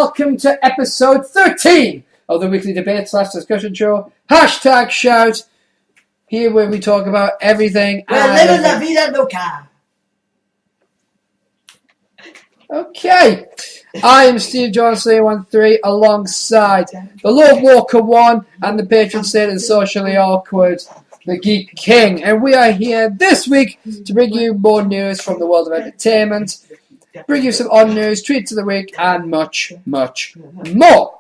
welcome to episode 13 of the weekly debate / discussion show. Hashtag shout. Here where we talk about everything. We're living la vida loca. Okay. I am SteveJones313 alongside TheLonewalker1 and the patron saint and socially awkward, the Geek King. And we are here this week to bring you more news from the world of entertainment, bring you some on news, tweets of the week, and much, much more.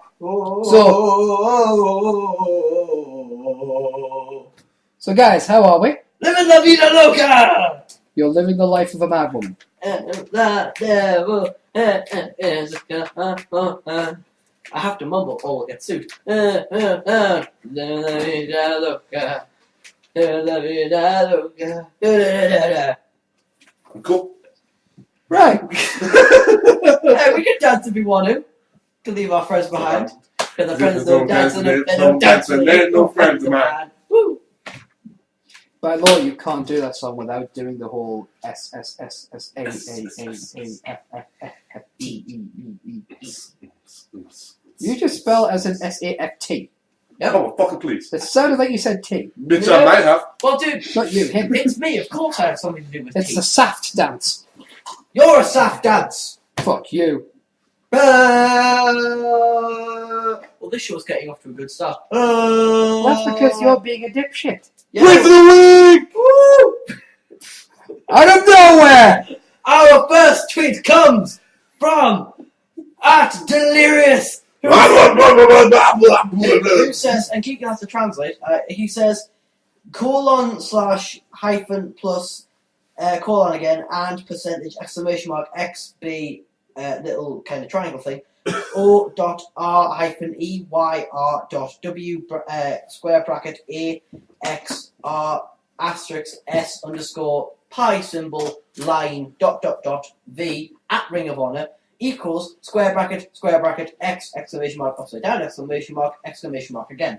So guys, how are we? Living la vida loca. You're living the life of a mad woman. The devil is I have to mumble or I'll get sued. La vida loca. La vida loca. Cool. Right. Hey, we can dance if we want to leave our friends behind. Because the friends don't dance and they don't dance and they ain't no friends of mine. Woo! By law, you can't do that song without doing the whole S S S S A A A A F F F F E E E E. You just spell as an S-A-F-T. Yep. Oh, fucking please. It sounded like you said T. Bitch, I might have. Well, dude, Not you, him. it's me. Of course I have something to do with It's tea. the Saft dance. You're a soft dance. Fuck you. Well, this show's getting off to a good start. That's because you're being a dipshit. Wait for the week! Woo! Out of nowhere! Our first tweet comes from @Delirious, who says, and Keegan has to translate, he says, :/hyphen plus colon again and percentage exclamation mark XB little kind of triangle thing O.R hyphen EYR.W square bracket AXR asterisk S underscore pi symbol line .. V at Ring of Honor equals square bracket X exclamation mark upside down exclamation mark again.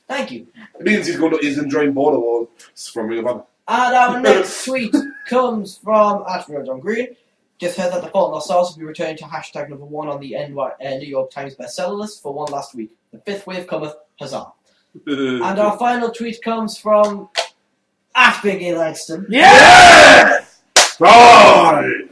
Thank you. It means he's enjoying border wars from Ring of Honor. And our next tweet comes from @RedOnGreen. Just heard that the Fault in Our Stars will be returning to hashtag number 1 on the New York Times bestseller list for one last week. The fifth wave cometh, huzzah. And our final tweet comes from @Biggie Langston. Yeah! Right!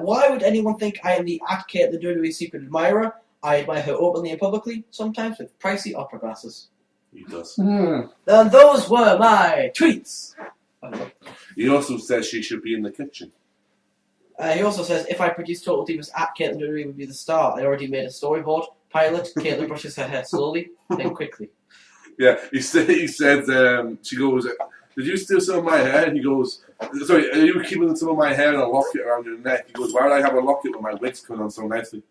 Why would anyone think I am the @Kate the WWE secret admirer? I admire her openly and publicly, sometimes with pricey opera glasses. He does. And those were my tweets. He also says she should be in the kitchen. He also says, if I produce Total Divas, @Caitlin Dury would be the star. I already made a storyboard. Pilot, Caitlin brushes her hair slowly, then quickly. Yeah, he said, she goes, did you steal some of my hair? And he goes, sorry, are you keeping some of my hair in a locket around your neck? He goes, why would I have a locket when my wig's coming on so nicely?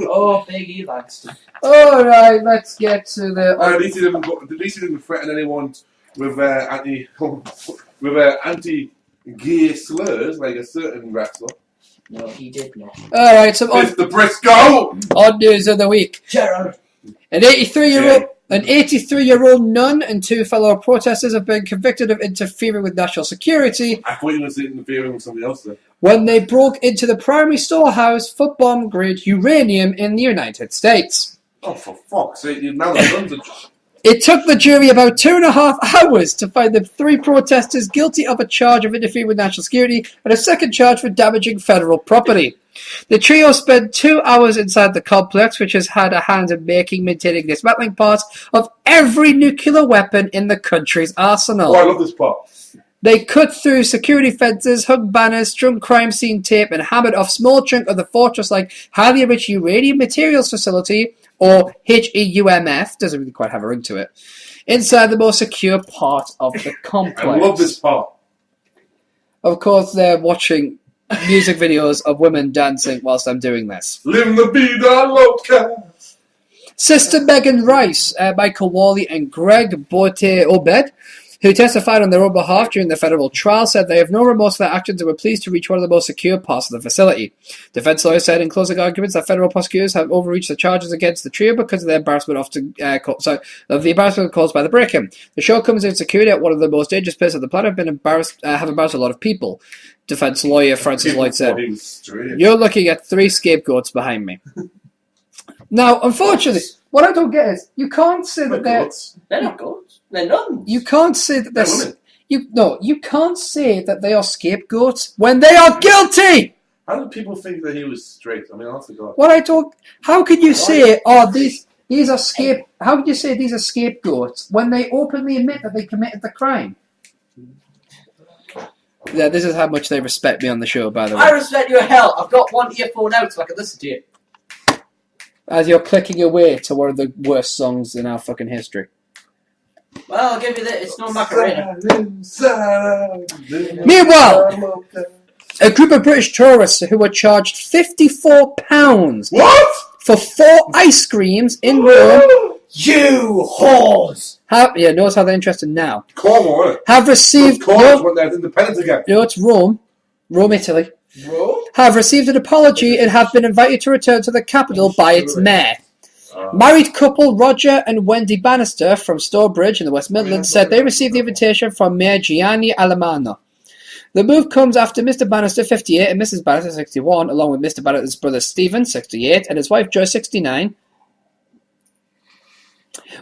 Oh, Biggie Langston. Alright, let's get to the... At least he didn't threaten anyone with anti-gay slurs like a certain wrestler. No, he did not. Alright, some Mr. Briscoe! odd news of the week. Gerald. An 83-year-old nun and 2 fellow protesters have been convicted of interfering with national security. I thought you were interfering with somebody else there. When they broke into the primary storehouse for bomb-grade uranium in the United States. Oh, for fuck's sake, now the guns are... It took the jury about 2.5 hours to find the 3 protesters guilty of a charge of interfering with national security and a second charge for damaging federal property. The trio spent 2 hours inside the complex, which has had a hand in maintaining, dismantling parts of every nuclear weapon in the country's arsenal. Oh, I love this part. They cut through security fences, hung banners, strung crime scene tape, and hammered off small chunk of the fortress-like highly enriched uranium materials facility, or HEUMF, doesn't really quite have a ring to it, inside the most secure part of the complex. I love this part. Of course, they're watching music videos of women dancing whilst I'm doing this. Live la vida loca. Sister Megan Rice, Michael Wally, and Greg Bote Obed who testified on their own behalf during the federal trial, said they have no remorse for their actions and were pleased to reach one of the most secure parts of the facility. Defense lawyers said in closing arguments that federal prosecutors have overreached the charges against the trio because of the embarrassment of the embarrassment caused by the break-in. The show comes in security at one of the most dangerous places on the planet, have embarrassed a lot of people. Defense lawyer Francis Lloyd said, "You're looking at 3 scapegoats behind me." Now, unfortunately, what I don't get is you can't say that they're not goats. They're nuns. You can't say that they're women. you can't say that they are scapegoats when they are guilty. How do people think that he was straight? I mean, honestly, God. What I don't. How could you say, "Oh, these are How could you say these are scapegoats when they openly admit that they committed the crime? Yeah, this is how much they respect me on the show, by the way. I respect you hell. I've got one earphone out so I can listen to you. As you're clicking away to one of the worst songs in our fucking history. Well, I'll give you that. It's no Macarena. Meanwhile, a group of British tourists who were charged £54 What? for 4 ice creams in Rome. You whores! Notice how they're interested now. Cornwall, Have received. Cornwall when they're independent again. No, it's Rome, Italy. Bro? Have received an apology and have been invited to return to the capital by its mayor. Married couple Roger and Wendy Bannister from Stourbridge in the West Midlands said they received the invitation from Mayor Gianni Alemano. The move comes after Mr. Bannister, 58, and Mrs. Bannister, 61, along with Mr. Bannister's brother Stephen, 68, and his wife Joy, 69,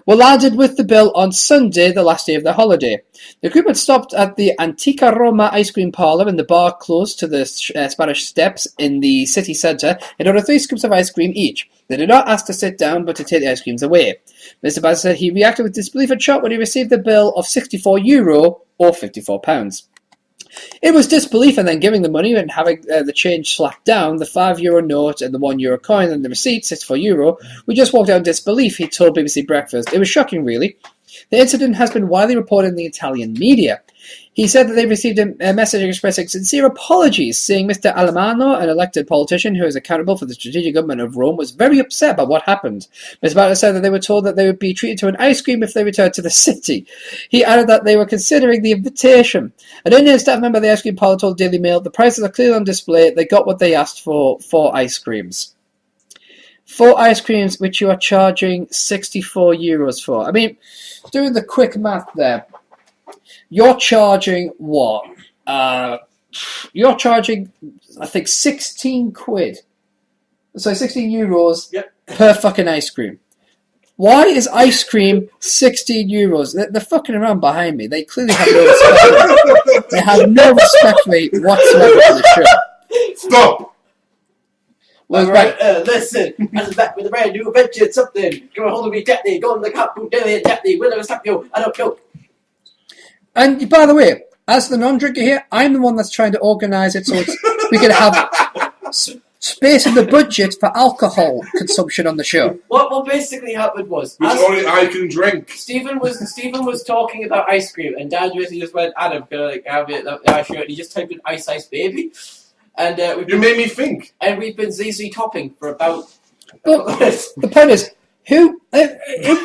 were landed with the bill on Sunday, the last day of their holiday. The group had stopped at the Antica Roma ice cream parlour in the bar close to the Spanish Steps in the city centre and ordered 3 scoops of ice cream each. They did not ask to sit down, but to take the ice creams away. Mr. Bannister said he reacted with disbelief and shock when he received the bill of €64 or £54. It was disbelief and then giving the money and having the change slapped down, the €5 note and the €1 coin and the receipt, €64. We just walked out in disbelief, he told BBC Breakfast. It was shocking, really. The incident has been widely reported in the Italian media. He said that they received a message expressing sincere apologies, saying Mr. Alemano, an elected politician who is accountable for the strategic government of Rome, was very upset about what happened. Mr. Bannister said that they were told that they would be treated to an ice cream if they returned to the city. He added that they were considering the invitation. An Indian staff member of the ice cream parlour told Daily Mail, the prices are clearly on display. They got what they asked for 4 ice creams. 4 ice creams, which you are charging €64 for. I mean, doing the quick math there, you're charging what? You're charging, I think, 16 quid. So €16 per fucking ice cream. Why is ice cream €16? They're fucking around behind me. They clearly have no respect. They have no respect for me whatsoever for the show. Stop! Well, right, listen, I'm back with a brand new adventure, something. Go hold of me, Daphne, go on the cup, Daphne, will never stop you, I don't know. And by the way, as the non-drinker here, I'm the one that's trying to organise it so we can have space in the budget for alcohol consumption on the show. What basically happened was, which only I can drink. Stephen was talking about ice cream, and Dad basically just went, Adam, can I like have it? Sure. And he just typed in ice baby. And you made me think. And we've been ZZ topping for about. But the point is, in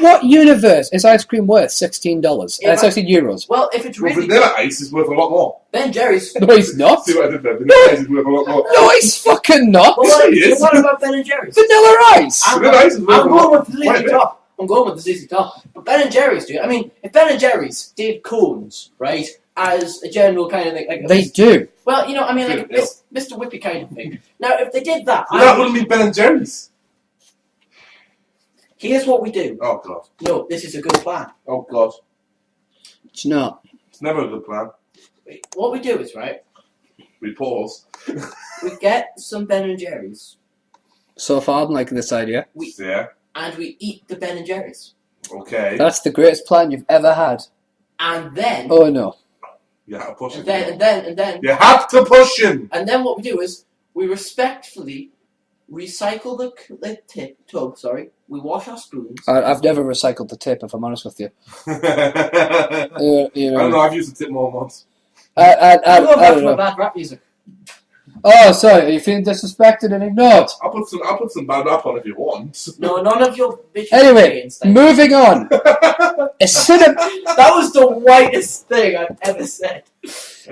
what universe is ice cream worth $16? €16. Well, if it's really vanilla ice is worth a lot more. Ben Jerry's. No, he's not. See what I did there? Vanilla ice is worth a lot more. No, he's fucking not. Well, what about Ben and Jerry's? Vanilla ice. Vanilla ice is worth a lot more. I'm going with the ZZ Top. But Ben and Jerry's, dude. I mean, if Ben and Jerry's did cones, right, as a general kind of thing, like they do. Well, you know, I mean, like a Mr. Whippy kind of thing. Now, if they did that, that wouldn't be Ben and Jerry's. Here's what we do. Oh God. No, this is a good plan. Oh God. It's not. It's never a good plan. What we do is, right, we pause. We get some Ben and Jerry's. So far, I'm liking this idea. And we eat the Ben and Jerry's. Okay. That's the greatest plan you've ever had. And then. Oh no. You have to push him. And then. You have to push him. And then what we do is we respectfully recycle the tub. Sorry. We wash our spoons. I've never recycled the tip, if I'm honest with you. I don't know. I've used the tip more once. I don't know. Bad rap music. Oh, sorry. Are you feeling disrespected and ignored? I'll put some bad rap on if you want. No, none of your bitches. Anyway, moving on. That was the whitest thing I've ever said.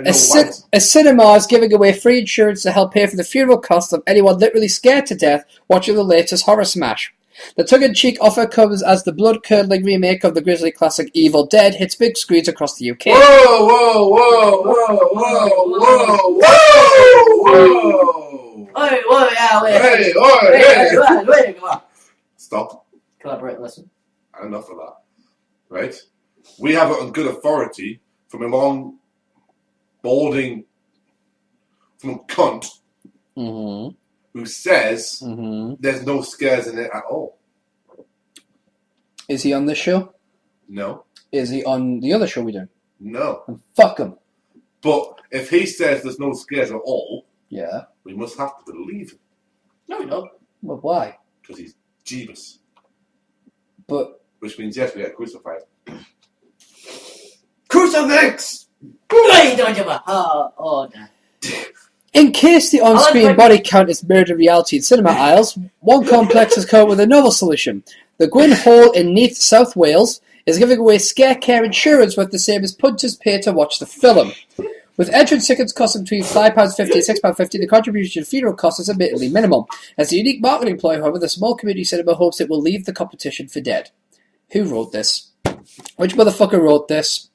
A cinema is giving away free insurance to help pay for the funeral costs of anyone literally scared to death watching the latest horror smash. The tongue-in-cheek offer comes as the blood-curdling remake of the grisly classic Evil Dead hits big screens across the UK. Whoa! Wait, come on. Stop. Collaborate and listen. Enough of that. Right? We have it on good authority from a long, balding, from cunt who says there's no scares in it at all. Is he on this show? No. Is he on the other show we do? No. And fuck him. But if he says there's no scares at all, yeah, we must have to believe him. No, we don't. Well, why? Because he's Jeebus. But... Which means, yes, we get crucified. Crucifix! Oh, no. In case the on-screen body count is mirrored in reality in cinema aisles, one complex has come up with a novel solution. The Gwyn Hall in Neath, South Wales, is giving away scare care insurance worth the same as punters pay to watch the film. With entrance tickets costing between £5.50 and £6.50, the contribution to funeral costs is admittedly minimal. As a unique marketing ploy, however, the small community cinema hopes it will leave the competition for dead. Who wrote this? Which motherfucker wrote this?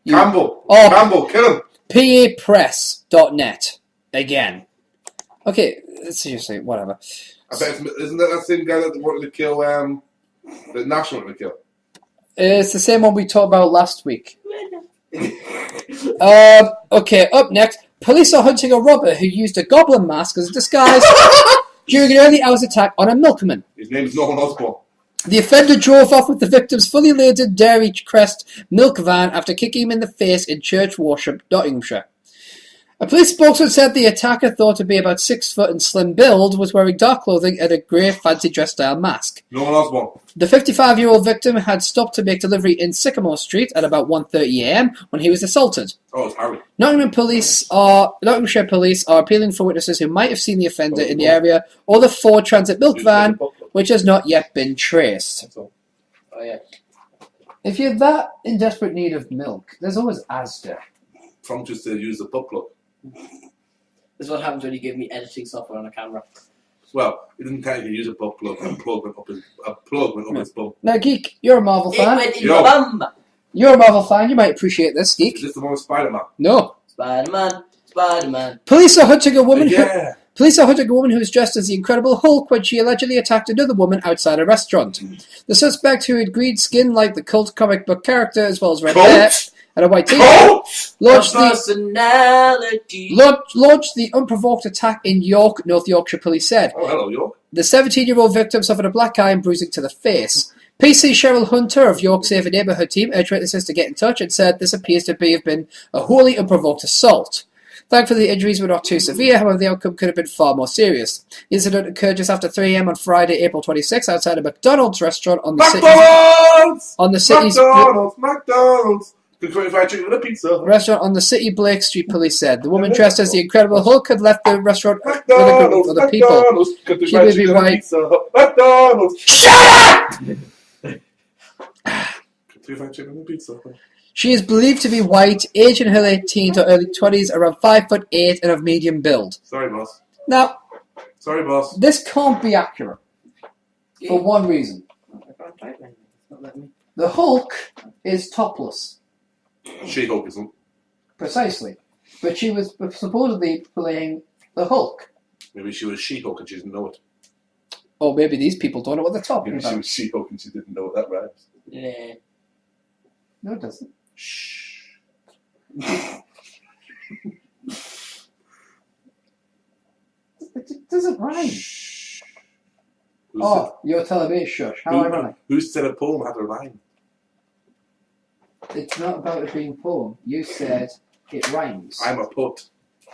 Campbell! Oh, Campbell, kill him! papress.net. Again. Okay, seriously, whatever. I bet isn't that the same guy that wanted to kill, the Nash wanted to kill? It's the same one we talked about last week. Okay, up next. Police are hunting a robber who used a goblin mask as a disguise during an early hours attack on a milkman. His name is Norman Osborn. The offender drove off with the victim's fully laden Dairy Crest milk van after kicking him in the face in Church Worship, Nottinghamshire. A police spokesman said the attacker, thought to be about 6 foot and slim build, was wearing dark clothing and a grey fancy dress style mask. Norman Osborn. The 55-year-old victim had stopped to make delivery in Sycamore Street at about 1:30 a.m. when he was assaulted. Oh, it's Harry. Nottinghamshire police are appealing for witnesses who might have seen the offender in the area or the Ford Transit milk van, which has not yet been traced. Oh, yeah. If you're that in desperate need of milk, there's always Asda. From just to use the butt plug. This is what happens when you give me editing software on a camera. Well, he didn't technically use a butt plug. A plug went up his bum. Now, Geek, you're a Marvel It fan. went in your bum! You're a Marvel fan. You might appreciate this, Geek. Is this the one with Spider-Man? No. Spider-Man. Police are hunting a woman. Yeah. Police are hunting a woman who was dressed as the Incredible Hulk when she allegedly attacked another woman outside a restaurant. The suspect, who had green skin like the cult comic book character, as well as red hair and a white t-shirt, launched the unprovoked attack in York, North Yorkshire, police said. Oh, hello, York. The 17-year-old victim suffered a black eye and bruising to the face. PC Cheryl Hunter of York Safer Neighbourhood team urged witnesses to get in touch and said this appears to have been a wholly unprovoked assault. Thankfully, the injuries were not too severe, however, the outcome could have been far more serious. The incident occurred just after 3 a.m. on Friday, April 26, outside a McDonald's restaurant on the city's McDonald's! Kentucky Fried Chicken with a pizza. Restaurant on the City Blake Street, police said. The woman dressed as the Incredible Hulk had left the restaurant with a group of other people. She may be white. McDonald's! Shut up! Kentucky Fried Chicken with a pizza. She is believed to be white, aged in her late teens or early 20s, around 5'8", and of medium build. Sorry, boss. Now, sorry, boss. This can't be accurate for one reason. The Hulk is topless. She-Hulk isn't. Precisely. But she was supposedly playing the Hulk. Maybe she was She-Hulk and she didn't know it. Or maybe these people don't know what they're talking Maybe about. she was She-Hulk and she didn't know what that rhymes. Yeah. No, it doesn't. Shh. It doesn't rhyme. Shh. You're telling me shush. How ironic. Who said a poem had a rhyme? It's not about it being a poem. You said it rhymes. I'm a poet.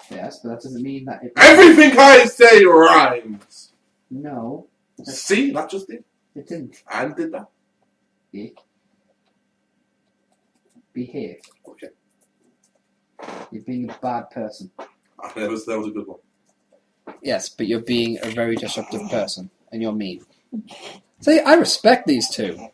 Yes, but that doesn't mean that it... Everything I say rhymes! No. See? That just did. It didn't. And did that. Geek. Behave. Okay. You're being a bad person. That was a good one. Yes, but you're being a very disruptive person, and you're mean. See, I respect these two.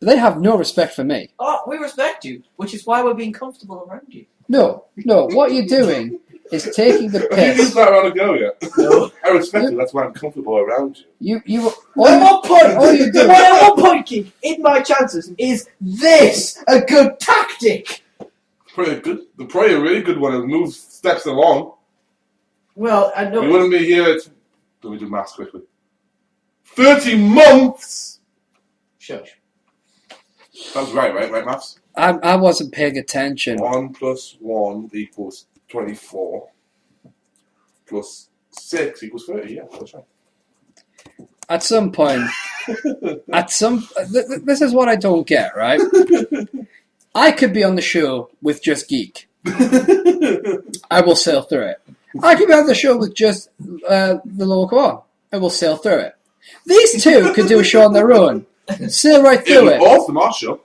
But they have no respect for me. Oh, we respect you, which is why we're being comfortable around you. No. What you're doing is taking the Have you piss. used that around a go yet? No. I respect you. That's why I'm comfortable around you. You. At what point? All you do. At what point, King, in my chances, is this a good tactic? Probably a really good one. It moves steps along. Well, I know. You wouldn't be here. Let me do maths quickly. 30 months. Shush. That's right, maths. I wasn't paying attention. 1 plus 1 equals 24. Plus 6 equals 30. Yeah, that's right. At some point, this is what I don't get, right? I could be on the show with just Geek. I will sail through it. I could be on the show with just TheLonewalker1. I will sail through it. These two could do a show on their own. Sail right through it. Awesome, our show.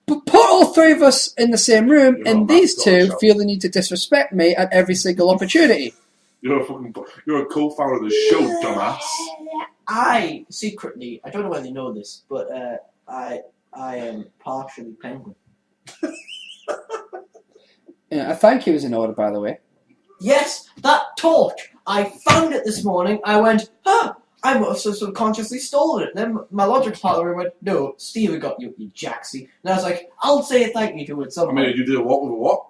But put all three of us in the same room, You're and not these two show. feel the need to disrespect me at every single opportunity. You're a co-founder of the show, dumbass. I secretly, I don't know whether you know this, but I am partially penguin. Yeah, I think he was in order, by the way. Yes, that torch. I found it this morning. I went, I must have subconsciously stolen it. Then my logic partner went, no, Steve got you, you jacksy. And I was like, I'll say thank you to it somehow. I mean, you did what with a what?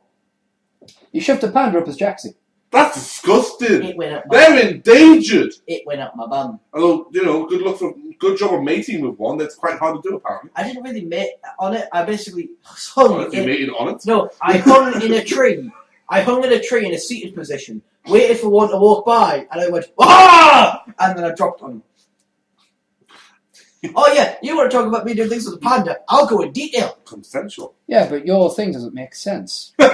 You shoved a panda up his jacksie. That's disgusting. It went up my They're endangered. It went up my bum. Although, good job of mating with one. That's quite hard to do, apparently. I didn't really mate on it. I basically hung You mated on it? No, I hung in a tree. I hung in a tree in a seated position, waited for one to walk by, and I went, ah! And then I dropped on him. Oh yeah, you want to talk about me doing things with a panda? I'll go in detail. Consensual. Yeah, but your thing doesn't make sense. When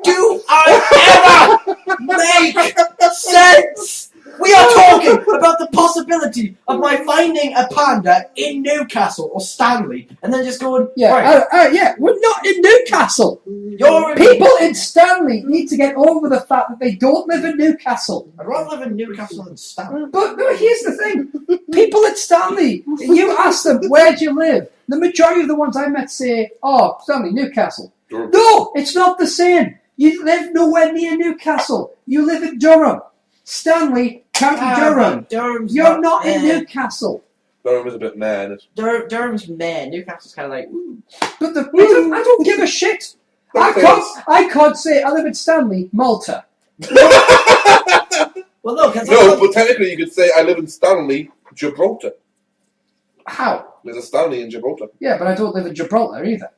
do I ever make sense? We are talking about the possibility of my finding a panda in Newcastle or Stanley, and then just going, Yeah, right, yeah, we're not in Newcastle. you're in People in Stanley need to get over the fact that they don't live in Newcastle. I'd rather live in Newcastle than Stanley. But no, here's the thing. People in Stanley, you ask them, where do you live? The majority of the ones I met say, oh, Stanley, Newcastle. Durham. No, it's not the same. You live nowhere near Newcastle. You live in Durham. Stanley, County Durham. Durham's You're not in Newcastle. Durham is a bit mad. Durham's meh. Newcastle's kind of like, ooh. But I don't give a shit. I can't say I live in Stanley, Malta. Well, no, but technically you could say I live in Stanley, Gibraltar. How? There's a Stanley in Gibraltar. Yeah, but I don't live in Gibraltar either.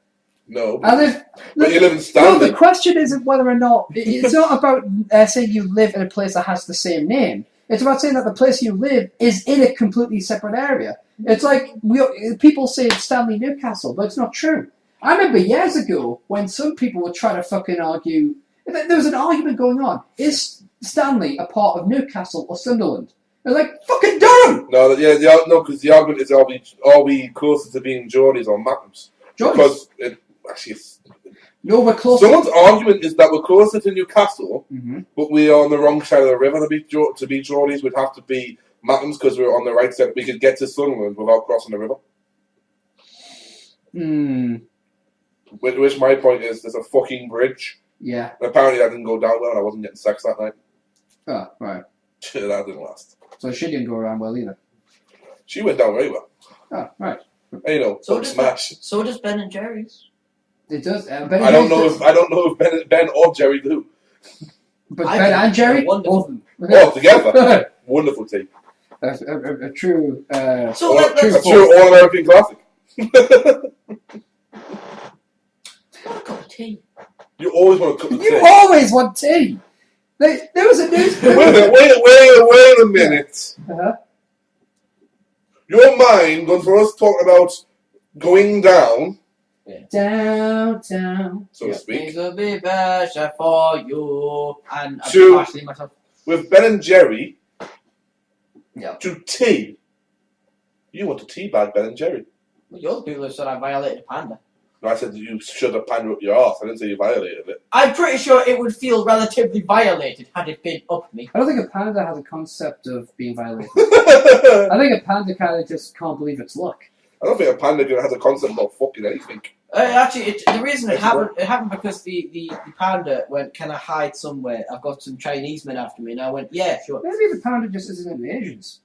No. I live. But you live in No, Stanley. the question isn't whether or not. It's not about saying you live in a place that has the same name. It's about saying that the place you live is in a completely separate area. It's like people say it's Stanley, Newcastle, but it's not true. I remember years ago when some people were trying to fucking argue. There was an argument going on. Is Stanley a part of Newcastle or Sunderland? They're like, fucking Durham! No, because the argument is are we closer to being Geordies or Mackems? Geordies? Because No, we're closer. someone's argument is that we're closer to Newcastle, Mm-hmm. but we are on the wrong side of the river. To be Geordies, we'd have to be Mackems because we're on the right side. We could get to Sunderland without crossing the river. Which my point is, there's a fucking bridge. Yeah. And apparently that didn't go down well, and I wasn't getting sex that night. Oh, right. That didn't last. So she didn't go around well either. She went down very well. Oh, right. And, smash. So does Ben and Jerry's. It does. I don't know if Ben or Jerry do. But Ben and Jerry, both of them. Oh, together. Wonderful tea. A true. So A let's true all-American classic. have a cup of tea. You always want to cook the You tea. always want tea. There was a newspaper. Wait a minute. Uh-huh. Your mind going for us talking about going down, Down. so to speak, Things will be better for you. And To- I'm partially myself. with Ben and Jerry Yeah. to tea. You want to teabag Ben and Jerry. Well, you're the people who said I violated a panda. No, I said you should have panda up your arse. I didn't say you violated it. I'm pretty sure it would feel relatively violated had it been up me. I don't think a panda has a concept of being violated. I think a panda kind of just can't believe its luck. I don't think a panda has a concept about fucking anything. Actually, the reason it happened because the panda went, can I hide somewhere? I've got some Chinese men after me. And I went, yeah, sure. Maybe the panda just isn't in the Asians.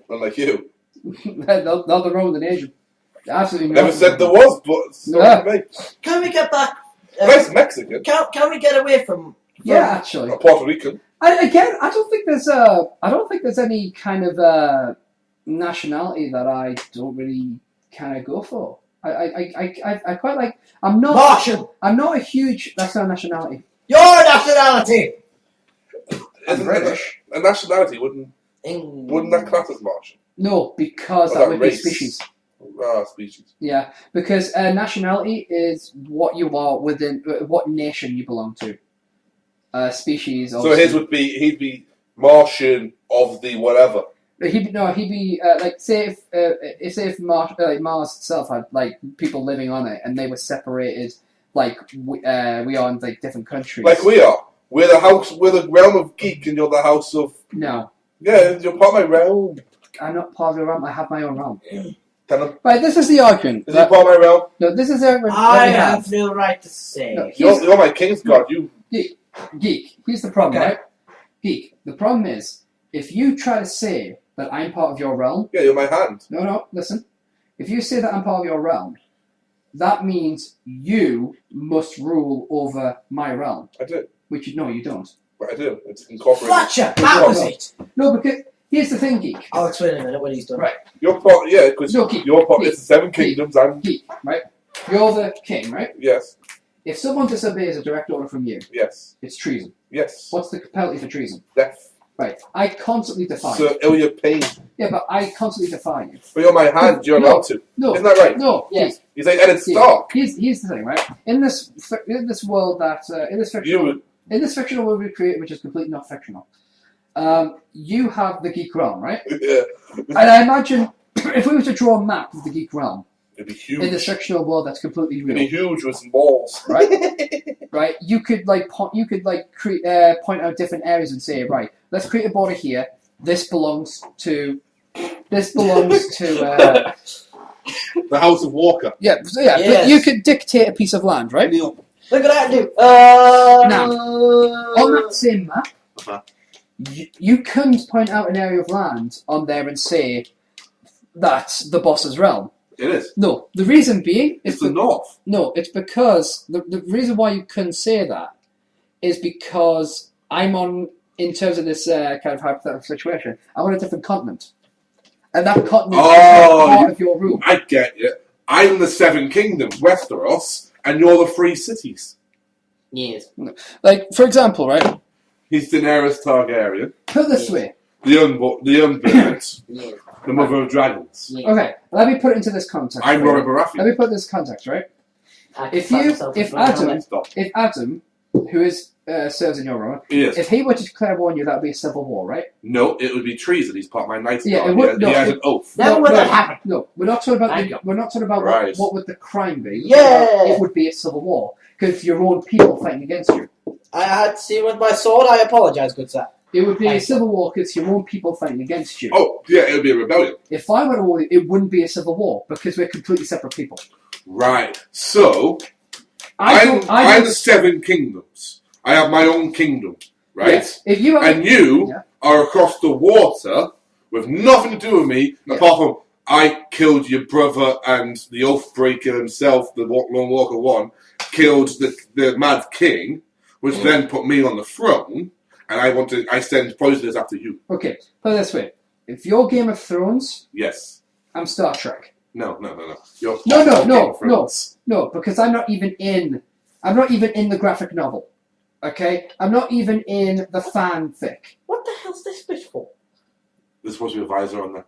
Unlike you. Nothing wrong with an Asian. Absolutely Never said there was, but it's not me. Can we get back? Nice Mexican. Can we get away from Yeah, actually. A Puerto Rican. I don't think there's any kind of nationality that I don't really kind of go for. I quite like. I'm not Martian. I'm not a huge. That's not a nationality. Your nationality. I'm British. A nationality wouldn't that class as Martian? No, because Or that would be race? species. Ah, species. Yeah, because nationality is what you are within, what nation you belong to. Species. So his would be, he'd be Martian of the whatever. He'd be like say if Mars itself had like people living on it and they were separated like we are in like different countries. Like we are. We're the realm of geek, and you're the house of. No. Yeah, you're part of my realm. I'm not part of your realm. I have my own realm. Tell him. Right, this is the argument. Is he part of my realm? No, this is the argument. I have no right to say. No, You're my king's god. You. Geek. Here's the problem, Okay. right? Geek. The problem is if you try to say that I'm part of your realm. Yeah, you're my hand. No, listen. If you say that I'm part of your realm, that means you must rule over my realm. I do. Which you don't. But I do. It's incorporated. Fletcher, that was it. No, because here's the thing, Geek. I'll explain in a minute when he's done. Right. You're part. Yeah, because No, Geek. you're part. Geek. It's the Seven Kingdoms. I'm. Geek, right? You're the king, right? Yes. If someone disobeys a direct order from you, Yes. it's treason. Yes. What's the penalty for treason? Death. Right. I constantly defy you. Sir Ilya Payne. Yeah, but I constantly defy you. But you're my hand. You're No. allowed to. No. Isn't that right? No. Yes. You say Ed Stark. Here's the thing, right? In this world that in this fictional world we create, which is completely not fictional, you have the geek realm, right? Yeah. And I imagine if we were to draw a map of the geek realm It'd be huge. in this fictional world that's completely It'd be real, huge with some balls. right? Right? You could point out different areas and say, right, let's create a border here. This belongs to. The House of Walker. Yeah, so yeah. Yes. But you could dictate a piece of land, right? Look at that dude. Now, on that same map, you couldn't point out an area of land on there and say that's the boss's realm. It is. No, the reason being is It's the North. No, it's because the reason why you couldn't say that is because I'm on, in terms of this kind of hypothetical situation, I'm on a different continent. And that continent is not part of your rule. I get you. I'm the Seven Kingdoms, Westeros, and you're the Three Cities. Yes. Like, for example, right? He's Daenerys Targaryen, Put it this way. the unborn, Yes. the mother of dragons. Yes. Okay, let me put it into this context. I'm right? Robert Let Baratheon. me put this context, right? If Adam, who is serves in your role, Yes. if he were to declare war on you, that would be a civil war, right? No, it would be treason. He's part of my Knight's Yeah, Guard. it would- He has an oath. That would have happened. No, we're not talking about. Thank you. We're not talking about Right. what would the crime be. Yeah. It would be a civil war because your own people fighting against you. I had to see with my sword. I apologise, good sir. It would be a Thank you. civil war because your own people fighting against you. Oh, yeah, it would be a rebellion. If I went to war, it wouldn't be a civil war because we're completely separate people. Right. So, I'm the Seven Kingdoms. I have my own kingdom, right? Yes. If you have, And you Yeah. are across the water with nothing to do with me, Yeah. apart from I killed your brother and the Oathbreaker himself, the Lone Walker 1, killed the Mad King, which then put me on the throne, and I send poisoners after you. okay, put it this way: if you're Game of Thrones, Yes. I'm Star Trek. No. You're No, Game of Thrones. No, because I'm not even in the graphic novel. Okay, I'm not even in the fanfic. What the hell's this bitch for? There's supposed to be a visor on there.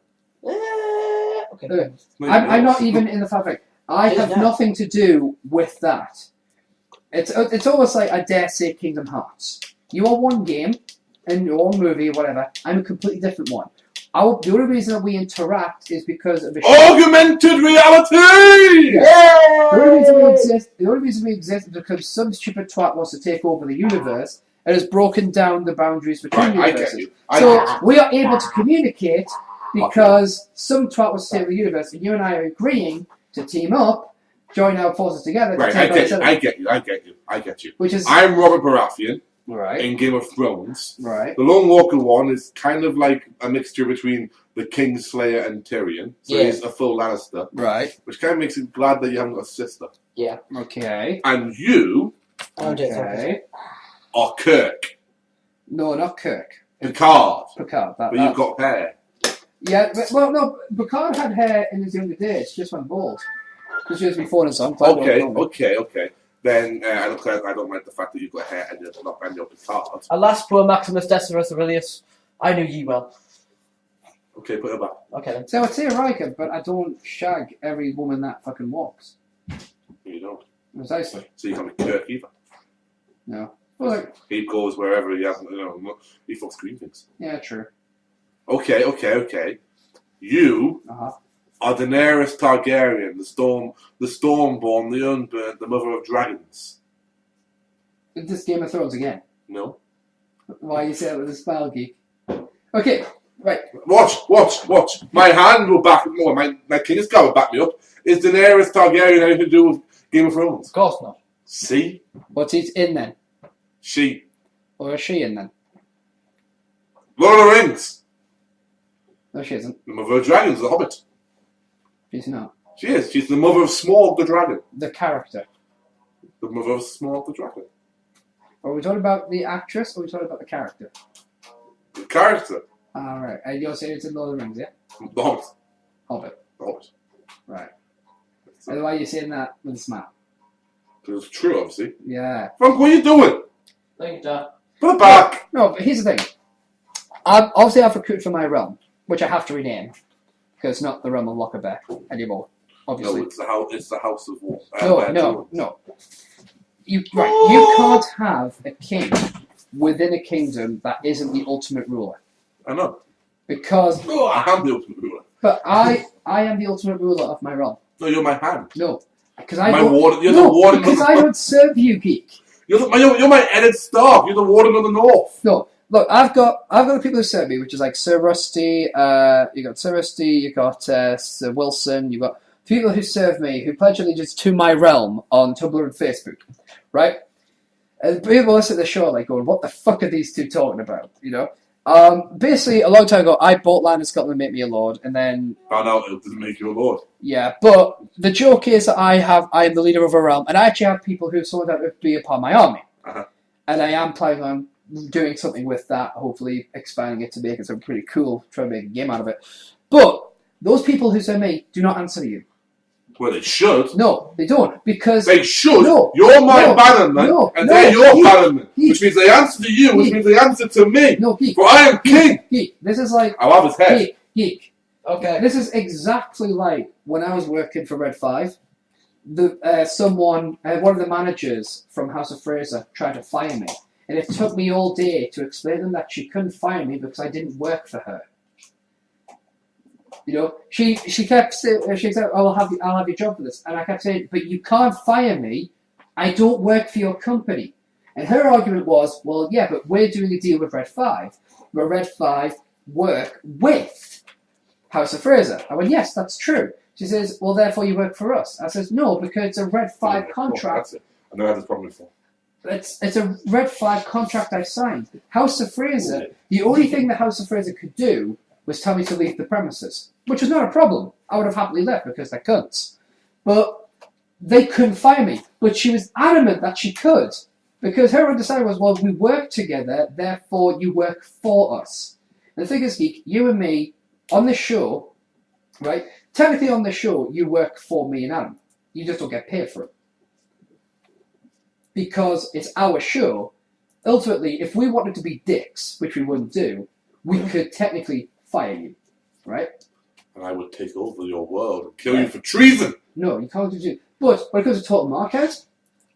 Okay. I'm not even in the fanfic. I have Yeah. nothing to do with that. It's almost like I dare say Kingdom Hearts. You are one game, and your own movie, whatever. I'm a completely different one. The only reason that we interact is because of a Augmented reality! The only reason we exist is because some stupid twat wants to take over the universe and has broken down the boundaries between Right, I get universes. you. So we are able to communicate because some twat was saving the universe, and you and I are agreeing to team up, join our forces together. Right, I get you. Which is I'm Robert Baratheon right in Game of Thrones. Right. The Lone Walker 1 is kind of like a mixture between the Kingslayer and Tyrion. So he's a full Lannister. Right. Which kind of makes me glad that you haven't got a sister. Yeah. Okay. And you Okay. are Kirk. No, not Kirk. Picard. Picard. But you've got hair. Yeah, well, no, Picard had hair in his younger days. She just went bald. Because she was before his son. Okay. Then I don't like the fact that you've got hair and you're Picard. Alas, poor Maximus Decimus Aurelius. I knew ye well. Okay, put her back. Okay then. So I'd say Riker, but I don't shag every woman that fucking walks. You don't. Precisely. So you can't be Kirk either. No. Well, like, he goes wherever he hasn't, he fucks green things. yeah, true. Okay. You are Daenerys Targaryen, the Stormborn, the Unburnt, the Mother of Dragons. Is this Game of Thrones again? No. Why you say it with a spell geek? Okay, right. Watch. My hand will back more. My King's God will back me up. Is Daenerys Targaryen anything to do with Game of Thrones? Of course not. See? What's he in then? She. Or is she in then? Lord of the Rings. No, she isn't. The Mother of Dragons, the Hobbit. She's not. She is. She's the mother of Smaug the Dragon. The character. The mother of Smaug the Dragon. Are we talking about the actress or are we talking about the character? The character. Alright, and you're saying it's in Lord of the Rings, yeah? The Hobbit. Hobbit. The Hobbit. Right. And why are you saying that with a smile? Because it's true, obviously. Yeah. Frank, what are you doing? Thank you, Dad. Put it back. No, but here's the thing. Obviously I've recruited for my realm, which I have to rename. Because it's not the realm of Lockerbeck anymore. Obviously. No, it's the House of War. No. You can't have a king within a kingdom that isn't the ultimate ruler. I know. Because I am the ultimate ruler. But I am the ultimate ruler of my realm. No, you're my hand. No. Because You're the warden. Because I don't serve you, geek. You're my Eddard Stark. You're the warden of the North. No. Look, I've got the people who serve me, which is like Sir Rusty, you got Sir Rusty, you got Sir Wilson, you got people who serve me, who pledge allegiance to my realm on Tumblr and Facebook, right? And people listen to the show like going, what the fuck are these two talking about, you know? Basically, a long time ago, I bought land in Scotland to make me a lord, and then... Found out it didn't make you a lord. Yeah, but the joke is that I am the leader of a realm, and I actually have people who sold out to be a part of my army. And I am planning on doing something with that, hopefully expanding it to make it something pretty cool, try to make a game out of it. But those people who say me do not answer you. Well, they should. No, they don't, because... They should. No, you're my bannerman, and they're your bannerman, which means they answer to you, which means they answer to me. No, geek. For I am king. Geek. This is like... I'll have his head. Geek. Okay. This is exactly like when I was working for Red 5. One of the managers from House of Fraser tried to fire me. And it took me all day to explain to them that she couldn't fire me because I didn't work for her. You know, she kept saying, "Oh, I'll have your job for this," and I kept saying, "But you can't fire me. I don't work for your company." And her argument was, "Well, yeah, but we're doing a deal with Red 5, where Red 5 work with House of Fraser." I went, "Yes, that's true." She says, "Well, therefore you work for us." I says, "No, because it's a Red 5 contract." That's it. I know I had this problem before. It's a Red 5 contract I signed. House of Fraser, the only thing the House of Fraser could do was tell me to leave the premises, which was not a problem. I would have happily left because they're cunts. But they couldn't fire me. But she was adamant that she could, because her understanding was, well, we work together, therefore you work for us. And the thing is, Geek, you and me, on this show, right, technically on this show, you work for me and Adam. You just don't get paid for it. Because it's our show, ultimately, if we wanted to be dicks, which we wouldn't do, we could technically fire you, right? And I would take over your world and kill you for treason. No, you can't do it. But when it comes to total markout,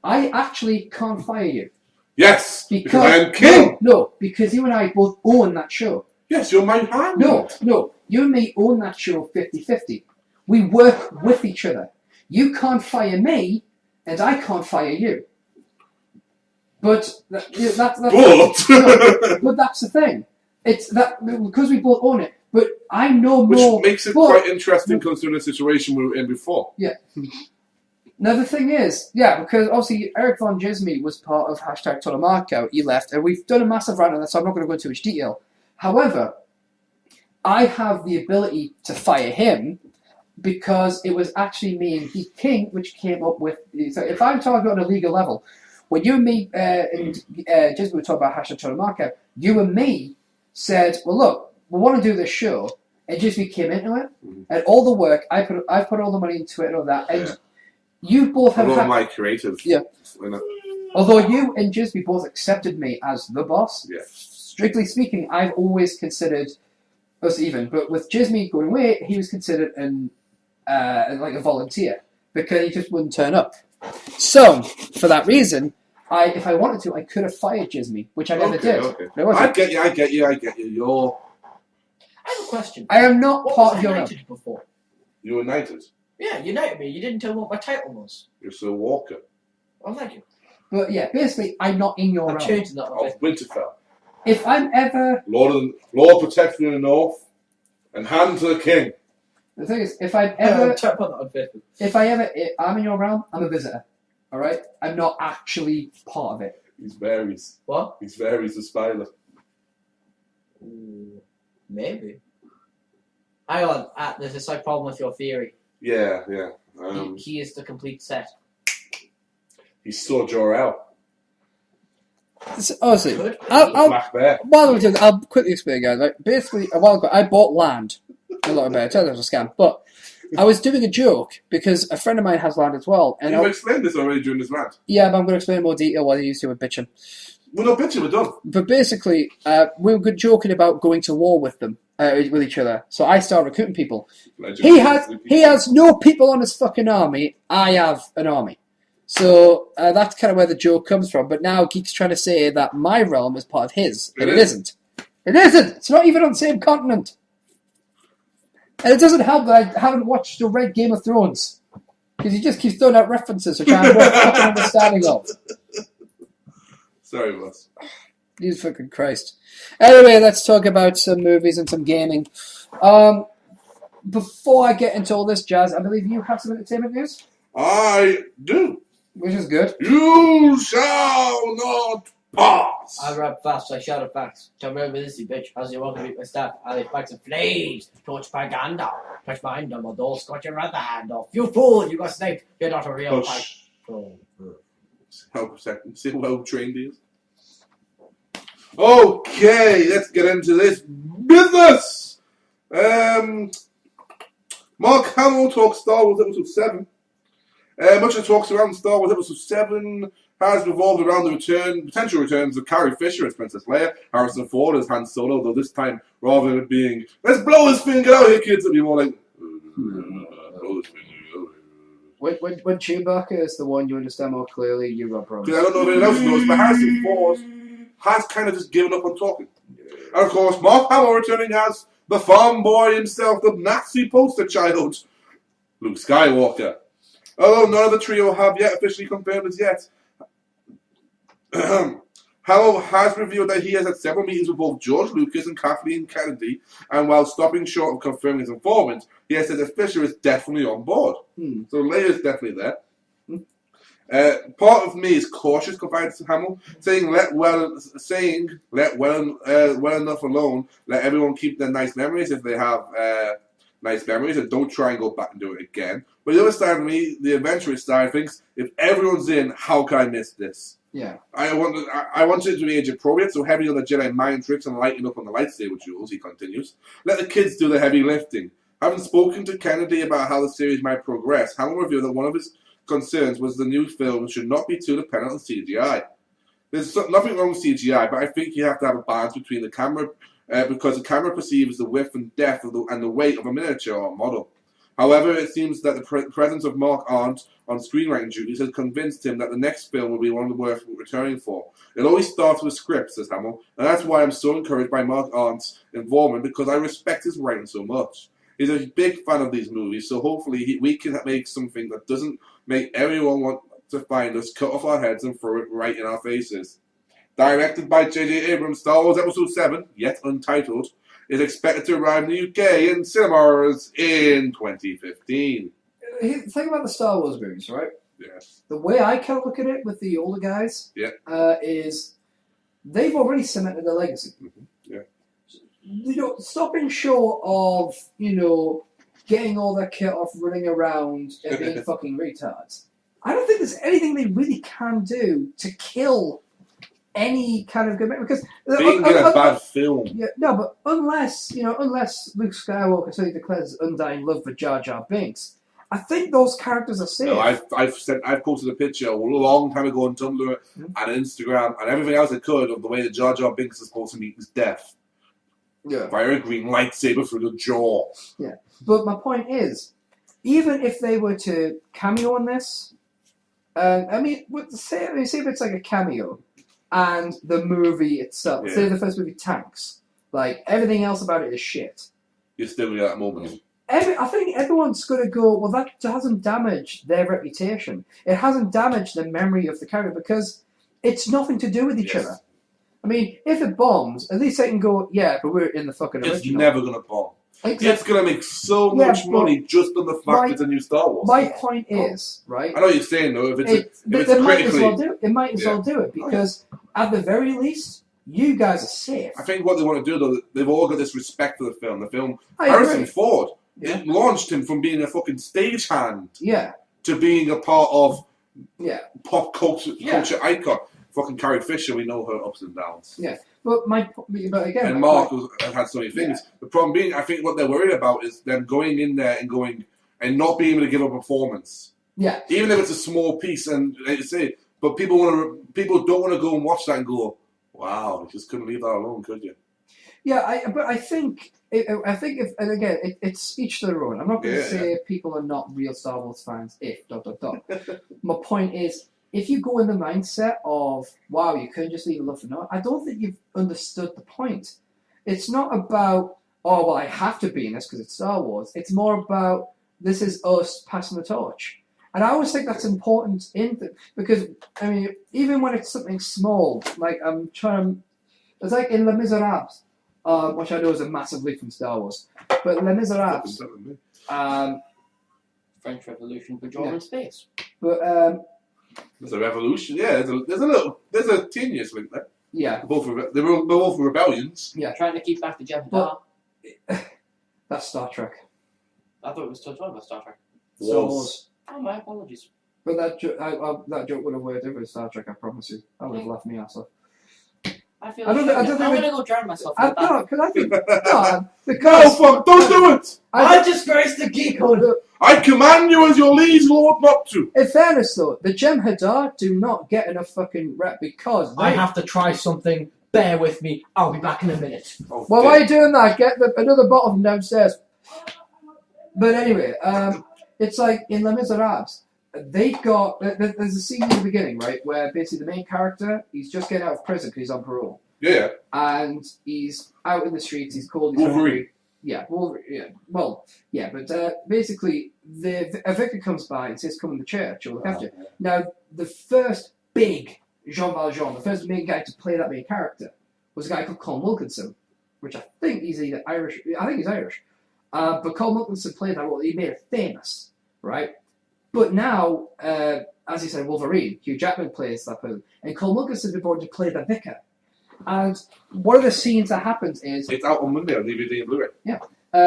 I actually can't fire you. Yes, because I am king. No, because you and I both own that show. Yes, you're my hand. No, you and me own that show 50-50. We work with each other. You can't fire me, and I can't fire you. But that's but that's the thing. It's that because we both own it, But I know Which more. makes it but, quite interesting considering the situation we were in before. Yeah. Now the thing is, yeah, because obviously Eric Von Gismy was part of hashtag #TheLonewalker1. He left, and we've done a massive rant on that, so I'm not going to go into much detail. However, I have the ability to fire him because it was actually me and Geek King which came up with. So if I'm talking on a legal level, when you and me and Gismy were talking about hashtag #TheLonewalker1, you and me said, "Well, look, we want to do this show," and Gismy came into it, and all the work I've put all the money into it and all that, and. Yeah. You both have Although my creative. Yeah. Although you and Gisby both accepted me as the boss, Yeah. strictly speaking, I've always considered us even. But with Gisby going away, he was considered like a volunteer because he just wouldn't turn up. So, for that reason, if I wanted to, I could have fired Gisby, which I never did. Okay. I get you. I have a question. I am not What part was of your United before? You were knighted. Yeah, you knighted me. You didn't tell me what my title was. You're Sir Walker. Oh, thank you. But yeah, basically, I'm not in your I'm realm. changing that a bit. Of Winterfell. If I'm ever... Lord protects me in the north, and hand to the king. The thing is, if I'm ever... Put that on Facebook. If I'm in your realm, I'm a visitor. Alright? I'm not actually part of it. He's varies. What? He's varies the spider. Ooh, maybe. Hang on, there's a slight problem with your theory. Yeah. He is the complete set. He's so Jor-El. Honestly, Black Bear. I'll quickly explain, guys. Right? Basically, a while ago, I bought land. A lot of bear. I tell you it was a scam. But I was doing a joke because a friend of mine has land as well. And You've explained this already during this rant. Yeah, but I'm going to explain in more detail what he used to with bitching. We're not bitching, we're done. But basically, we were joking about going to war with them. With each other. So I started recruiting people. He has no people on his fucking army. I have an army. So that's kind of where the joke comes from. But now Geek's trying to say that my realm is part of his. And it isn't. It isn't! It's not even on the same continent. And it doesn't help that I haven't watched or read Game of Thrones. Because he just keeps throwing out references which I have no fucking understanding of. Sorry, boss. Jesus fucking Christ. Anyway, let's talk about some movies and some gaming. Before I get into all this jazz, I believe you have some entertainment news? I do. Which is good. You shall not pass. I rap fast, I shout facts. Come over this, you bitch. How's your welcome to my staff? I leave bags of flames. Torch propaganda. Touch my hand on my door, scotch your other hand off. You fool, you got sniped. You're not a real fight. How well trained he is. Okay, let's get into this business. Mark Hamill talks Star Wars Episode 7. Much of the talks around Star Wars Episode 7 has revolved around the potential returns of Carrie Fisher as Princess Leia, Harrison Ford as Han Solo, though this time, rather than it being, let's blow his finger out here, kids, it'll be more like, blow his finger out. When Chewbacca is the one you understand more clearly, you got problems. Because I don't know if anyone else knows, but Harrison Ford has kind of just given up on talking. And of course, Mark Hamill returning as the farm boy himself, the Nazi poster child, Luke Skywalker. Although none of the trio have yet officially confirmed as yet. Hamill has revealed that he has had several meetings with both George Lucas and Kathleen Kennedy, and while stopping short of confirming his informant, he has said that Fisher is definitely on board. So Leia is definitely there. Part of me is cautious, confided to Hamill, saying let well enough alone. Let everyone keep their nice memories if they have nice memories, and don't try and go back and do it again. But the other side of me, the adventurous side, thinks if everyone's in, how can I miss this? Yeah. I wanted it to be age appropriate, so heavy on the Jedi mind tricks and lighting up on the lightsaber duels, he continues. Let the kids do the heavy lifting. Having spoken to Kennedy about how the series might progress, Hamill revealed that one of his concerns was the new film should not be too dependent on CGI. There's nothing wrong with CGI, but I think you have to have a balance between the camera, because the camera perceives the width and depth of and the weight of a miniature or model. However, it seems that the presence of Mark Arndt on screenwriting duties has convinced him that the next film will be one of the worth returning for. It always starts with scripts, says Hamill, and that's why I'm so encouraged by Mark Arndt's involvement, because I respect his writing so much. He's a big fan of these movies, so hopefully we can make something that doesn't make everyone want to find us, cut off our heads, and throw it right in our faces. Directed by J.J. Abrams, Star Wars Episode 7, yet untitled, is expected to arrive in the UK in cinemas in 2015. Think about the Star Wars movies, right? Yeah. The way I kind of look at it with the older guys is they've already cemented their legacy. Yeah. Stopping short of, getting all their kit off, running around and being fucking retards. I don't think there's anything they really can do to kill any kind of good because being in a bad film. Yeah, no, but unless Luke Skywalker suddenly declares his undying love for Jar Jar Binks, I think those characters are safe. No, I've posted a picture a long time ago on Tumblr and Instagram and everything else I could of the way that Jar Jar Binks is supposed to meet his death. Yeah. Via a green lightsaber through the jaw. Yeah. But my point is, even if they were to cameo on this, say if it's like a cameo, and the movie itself, say the first movie tanks, like everything else about it is shit. You're still at that moment. I think everyone's going to go, well, that hasn't damaged their reputation. It hasn't damaged the memory of the character because it's nothing to do with each other. I mean, if it bombs, at least they can go, yeah, but we're in the fucking original. It's never going to bomb. Exactly. It's going to make so much money just on the fact it's a new Star Wars. My point is, right? I know what you're saying, though. If it's critically... might as well do it because, at the very least, you guys are safe. I think what they want to do, though, they've all got this respect for the film. The film, Harrison Ford, it launched him from being a fucking stagehand to being a part of pop culture icon. Fucking Carrie Fisher, we know her ups and downs. Yeah. But again, and Mark had so many things. The problem being, I think what they're worried about is them going in there and not being able to give a performance. Yeah. Even if it's a small piece, and like you say, but people don't want to go and watch that and go, wow, you just couldn't leave that alone, could you? Yeah, but I think it's each their own. I'm not going to say people are not real Star Wars fans. My point is, if you go in the mindset of, wow, you couldn't just leave a love for note, I don't think you've understood the point. It's not about, oh, well, I have to be in this because it's Star Wars. It's more about, this is us passing the torch. And I always think that's important because, I mean, even when it's something small, like it's like in Les Miserables, which I know is a massive leap from Star Wars, but Les Miserables, French Revolution for German space. But there's a revolution, there's a tenuous link there. Yeah. They're both rebellions. Yeah. Trying to keep back the Jem'Hadar. That's Star Trek. I thought it was still talking about Star Trek. Was. Oh, my apologies. But that joke would have worked over Star Trek, I promise you. I would have laughed me ass off. I'm going to go drown myself. Because I think... No, don't do it! I disgrace the geekhood! I command you as your liege lord not to! In fairness, though, the Jem'Hadar do not get enough fucking rep because... I have to try something. Bear with me. I'll be back in a minute. Well, while are you doing that, get another bottle from downstairs. But anyway, it's like in Les Miserables, they've got... There's a scene in the beginning, right, where basically the main character, he's just getting out of prison because he's on parole. Yeah. And he's out in the streets, he's called... Wolverine. Yeah, Wolverine. Yeah. Well, yeah, but basically, a vicar comes by and says, come in the church, or look after you. Now, the first big Jean Valjean, the first main guy to play that main character, was a guy called Colm Wilkinson, which I think he's either Irish. I think he's Irish. But Colm Wilkinson played that role. He made it famous, right? But now, as you said, Wolverine, Hugh Jackman plays that person, and Colm Wilkinson's been brought to play the vicar. And one of the scenes that happens is... It's out on Monday on DVD and Blu-ray. Yeah.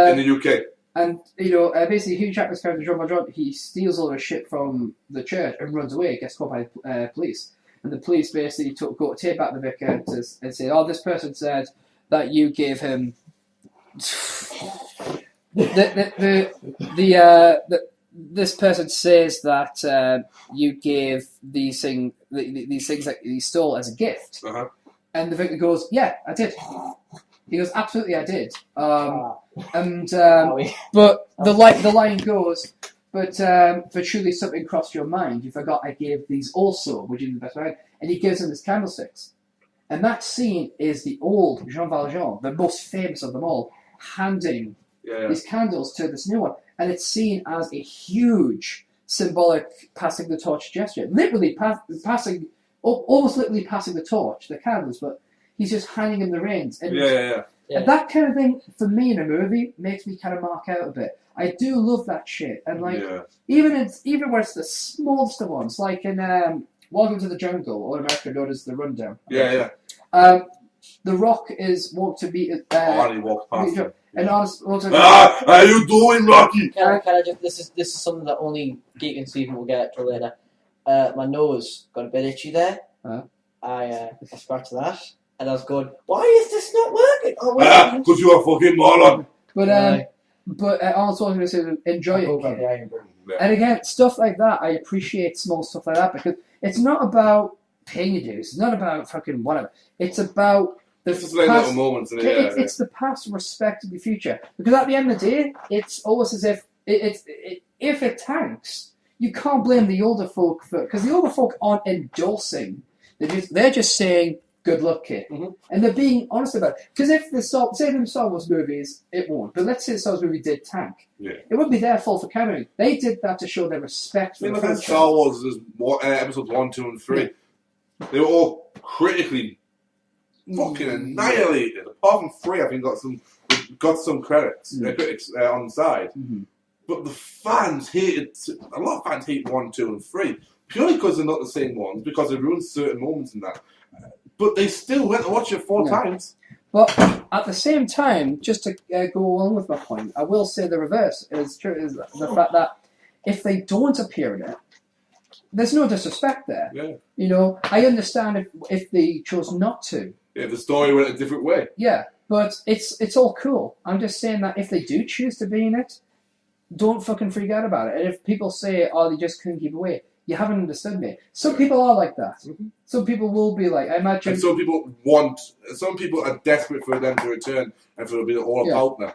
In the UK. And, basically Hugh Jackman's character, Jean Valjean, he steals all the shit from the church and runs away, gets caught by police. And the police basically go to take back the vicar and say, oh, this person said that you gave him... This person says that you gave these things that he stole as a gift. Uh-huh. And the vicar goes, yeah, I did. He goes, absolutely, I did. But the line goes, but for truly something crossed your mind, you forgot I gave these also, which is the best way. And he gives him his candlesticks. And that scene is the old Jean Valjean, the most famous of them all, handing these candles to this new one. And it's seen as a huge symbolic passing the torch gesture. Literally almost literally passing the torch, the candles, but he's just handing him the reins. And And that kind of thing, for me in a movie, makes me kind of mark out a bit. I do love that shit. And like, even when it's the smallest of ones, like in Welcome to the Jungle, or in America known as The Rundown. The Rock is walked to meet. Arnie walked past him. And honest, how you doing, Rocky? Can I just? This is something that only Geek and Steven will get till later. My nose got a bit itchy there. I scratched that, and I was going, "Why is this not working?" Oh, because you're a fucking moron. But Arnold Schwarzenegger said, "Enjoy it." And again, stuff like that, I appreciate small stuff like that because it's not about paying your dues. It's not about fucking whatever. It's about the past. Little moments. It's the past respect of the future. Because at the end of the day, it's almost as if if it tanks, you can't blame the older folk for because the older folk aren't endorsing. They're just saying, "Good luck, kid," and they're being honest about it. Because if the Star Wars movies, it won't. But let's say the Star Wars movie did tank. It wouldn't be their fault for carrying. They did that to show their respect for the franchise. Star Wars is episodes 1, 2, and 3. They were all critically fucking annihilated. Apart from 3, I think got some credits, critics on the side. But the fans hated. A lot of fans hate 1, 2, and 3 purely because they're not the same ones. Because they ruined certain moments in that. But they still went to watch it 4 times. But at the same time, just to go along with my point, I will say the reverse is true. Is the fact that if they don't appear in it, there's no disrespect there. You know, I understand if they chose not to. The story went a different way. But it's all cool. I'm just saying that if they do choose to be in it, don't fucking freak out about it. And if people say, "Oh, they just couldn't keep away," you haven't understood me. Some people are like that. Some people will be like, I imagine. And some people are desperate for them to return and for it to be all about them.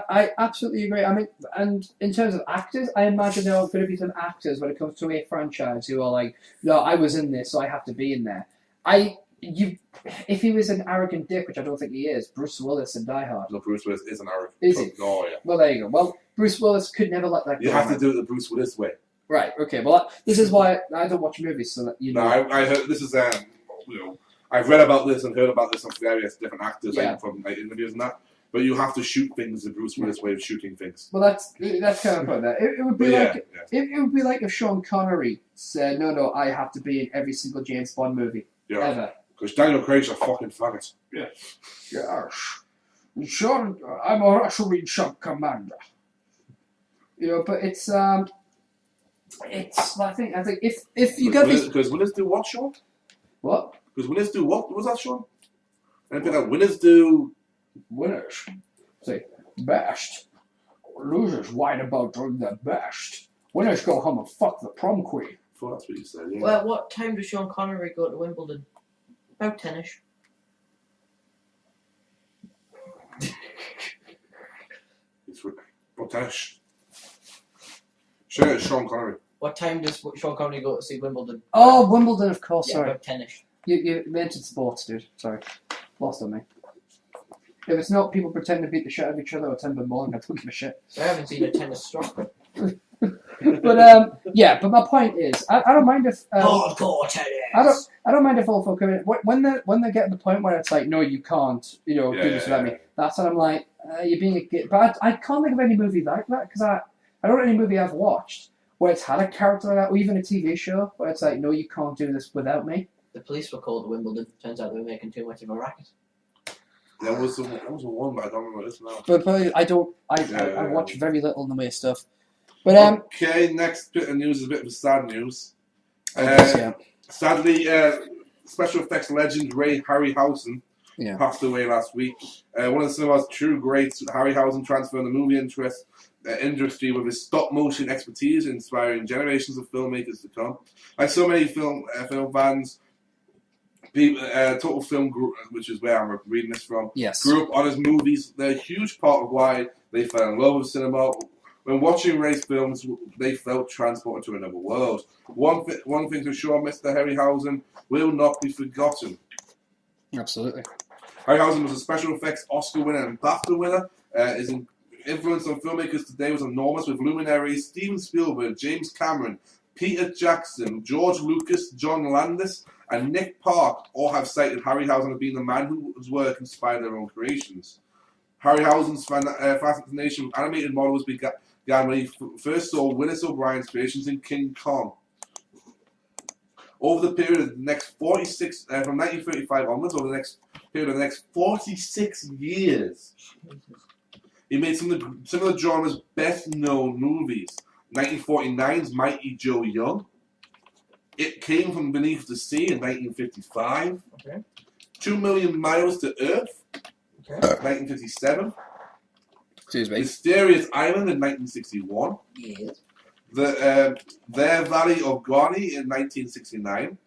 I absolutely agree. I mean, and in terms of actors, I imagine there are going to be some actors when it comes to a franchise who are like, "No, I was in this, so I have to be in there." If he was an arrogant dick, which I don't think he is, Bruce Willis in Die Hard. No, Bruce Willis is an arrogant. Is he? No, Well, there you go. Well, Bruce Willis could never let that go. You have to do it the Bruce Willis way. Right. Okay. Well, this is why I don't watch movies, so that you know. No, I heard this is I've read about this and heard about this from various different actors from interviews and that. But you have to shoot things the Bruce Willis way of shooting things. Well, that's kind of fun. It would be it would be like if Sean Connery said, "No, I have to be in every single James Bond movie ever." Because Daniel Craig's a fucking faggot. Yes. Sean, I'm a Russian commander. You know, but it's I think if you got these. Because winners do what, Sean? What? Because winners do what? What was that, Sean? Anything that winners do. Winners say best. Losers whine about doing their best. Winners go home and fuck the prom queen. I thought that's what you said. Yeah. Well, what time does Sean Connery go to Wimbledon? About 10ish. It's what 10ish? Sure, it's Sean Connery. What time does Sean Connery go to see Wimbledon? Oh, Wimbledon, of course. Sorry, about 10ish. You mentioned sports, dude. Sorry, lost on me. If it's not people pretend to beat the shit out of each other or attend the bowling, I don't give a shit. I haven't seen a tennis stroke. But but my point is, I don't mind if hardcore tennis. I don't mind if all folk come in when they get to the point where it's like, no, you can't, do this without me. That's when I'm like, you're being a git. But I can't think of any movie like that because I don't know any movie I've watched where it's had a character like that, or even a TV show where it's like, no, you can't do this without me. The police were called to Wimbledon. Turns out they were making too much of a racket. That was the one, but I don't remember this now. But I watch very little in the way of stuff. But okay, next bit of news is a bit of sad news. Yeah. Sadly, special effects legend Ray Harryhausen passed away last week. One of the cinema's true greats, Harryhausen transformed the movie industry with his stop-motion expertise, inspiring generations of filmmakers to come. Like so many film fans, Total Film Group, which is where I'm reading this from, grew up on his movies. They're a huge part of why they fell in love with cinema. When watching Ray's films, they felt transported to another world. One thing for sure, Mr. Harryhausen will not be forgotten. Absolutely. Harryhausen was a special effects Oscar winner and BAFTA winner. His influence on filmmakers today was enormous, with luminaries Steven Spielberg, James Cameron, Peter Jackson, George Lucas, John Landis, and Nick Park all have cited Harryhausen as being the man whose work inspired their own creations. Harryhausen's fascination with animated models began when he first saw Willis O'Brien's creations in King Kong. Over the period of the next 46, from 1935 onwards, over the next period of the next 46 years, he made some of the genre's best-known movies. 1949's Mighty Joe Young. It Came from Beneath the Sea in 1955. Okay. 2 Million Miles to Earth, Okay. 1957. Excuse me. Mysterious Island in 1961. Yes. Their Valley of Garni in 1969.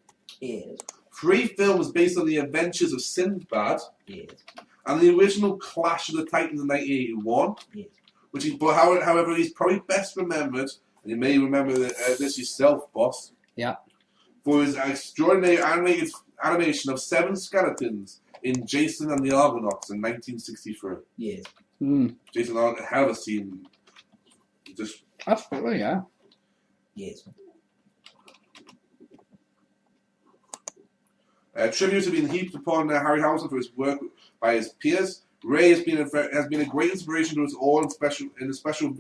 Yes. 3 films based on the adventures of Sinbad. Yes. And the original Clash of the Titans in 1981. Yes. Which is, however, he's probably best remembered, and you may remember this yourself, boss. Yeah. For his extraordinary animation of 7 skeletons in Jason and the Argonauts in 1963. Yes. Jason had a hell of a scene. Just Absolutely, yeah. Yes. tributes have been heaped upon Harryhausen for his work by his peers. Ray has been a great inspiration to us all in the special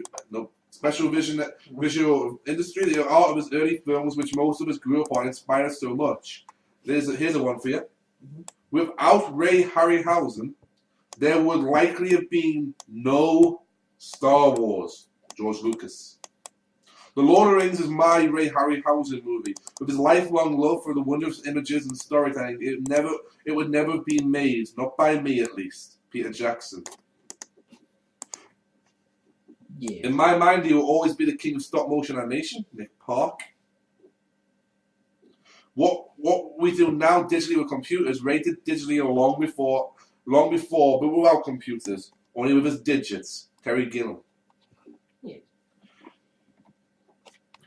visual industry. The art of his early films, which most of us grew up on, inspired us so much. Here's a one for you. Mm-hmm. Without Ray Harryhausen, there would likely have been no Star Wars. George Lucas. The Lord of the Rings is my Ray Harryhausen movie. With his lifelong love for the wondrous images and storytelling, it would never have been made, not by me at least. Peter Jackson. Yeah. In my mind, he will always be the king of stop motion animation. Nick Park. What we do now digitally with computers, Ray did digitally long before, but without computers, only with his digits. Terry Gilliam. Yeah.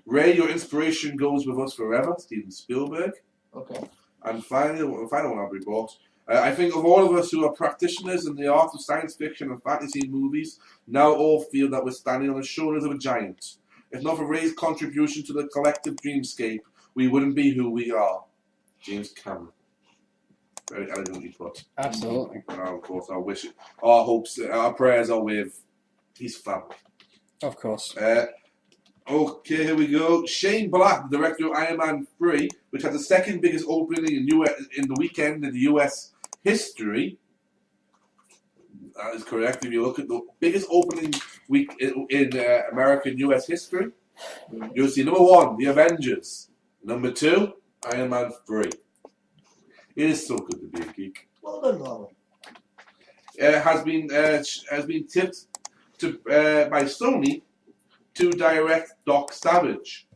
Ray, your inspiration goes with us forever. Steven Spielberg. Okay. And finally, the final one I've brought. I think of all of us who are practitioners in the art of science fiction and fantasy movies, now all feel that we're standing on the shoulders of a giant. If not for Ray's contribution to the collective dreamscape, we wouldn't be who we are. James Cameron. Very elegantly put. Absolutely. And of course, our hopes, our prayers are with his family. Of course. Okay, here we go. Shane Black, the director of Iron Man 3, which had the second biggest opening in the weekend in the US history. That is correct. If you look at the biggest opening week in American US history, you'll see number 1, The Avengers. Number 2, Iron Man 3. It is so good to be a geek. Well done, Marvel. Has been tipped to by Sony to direct Doc Savage.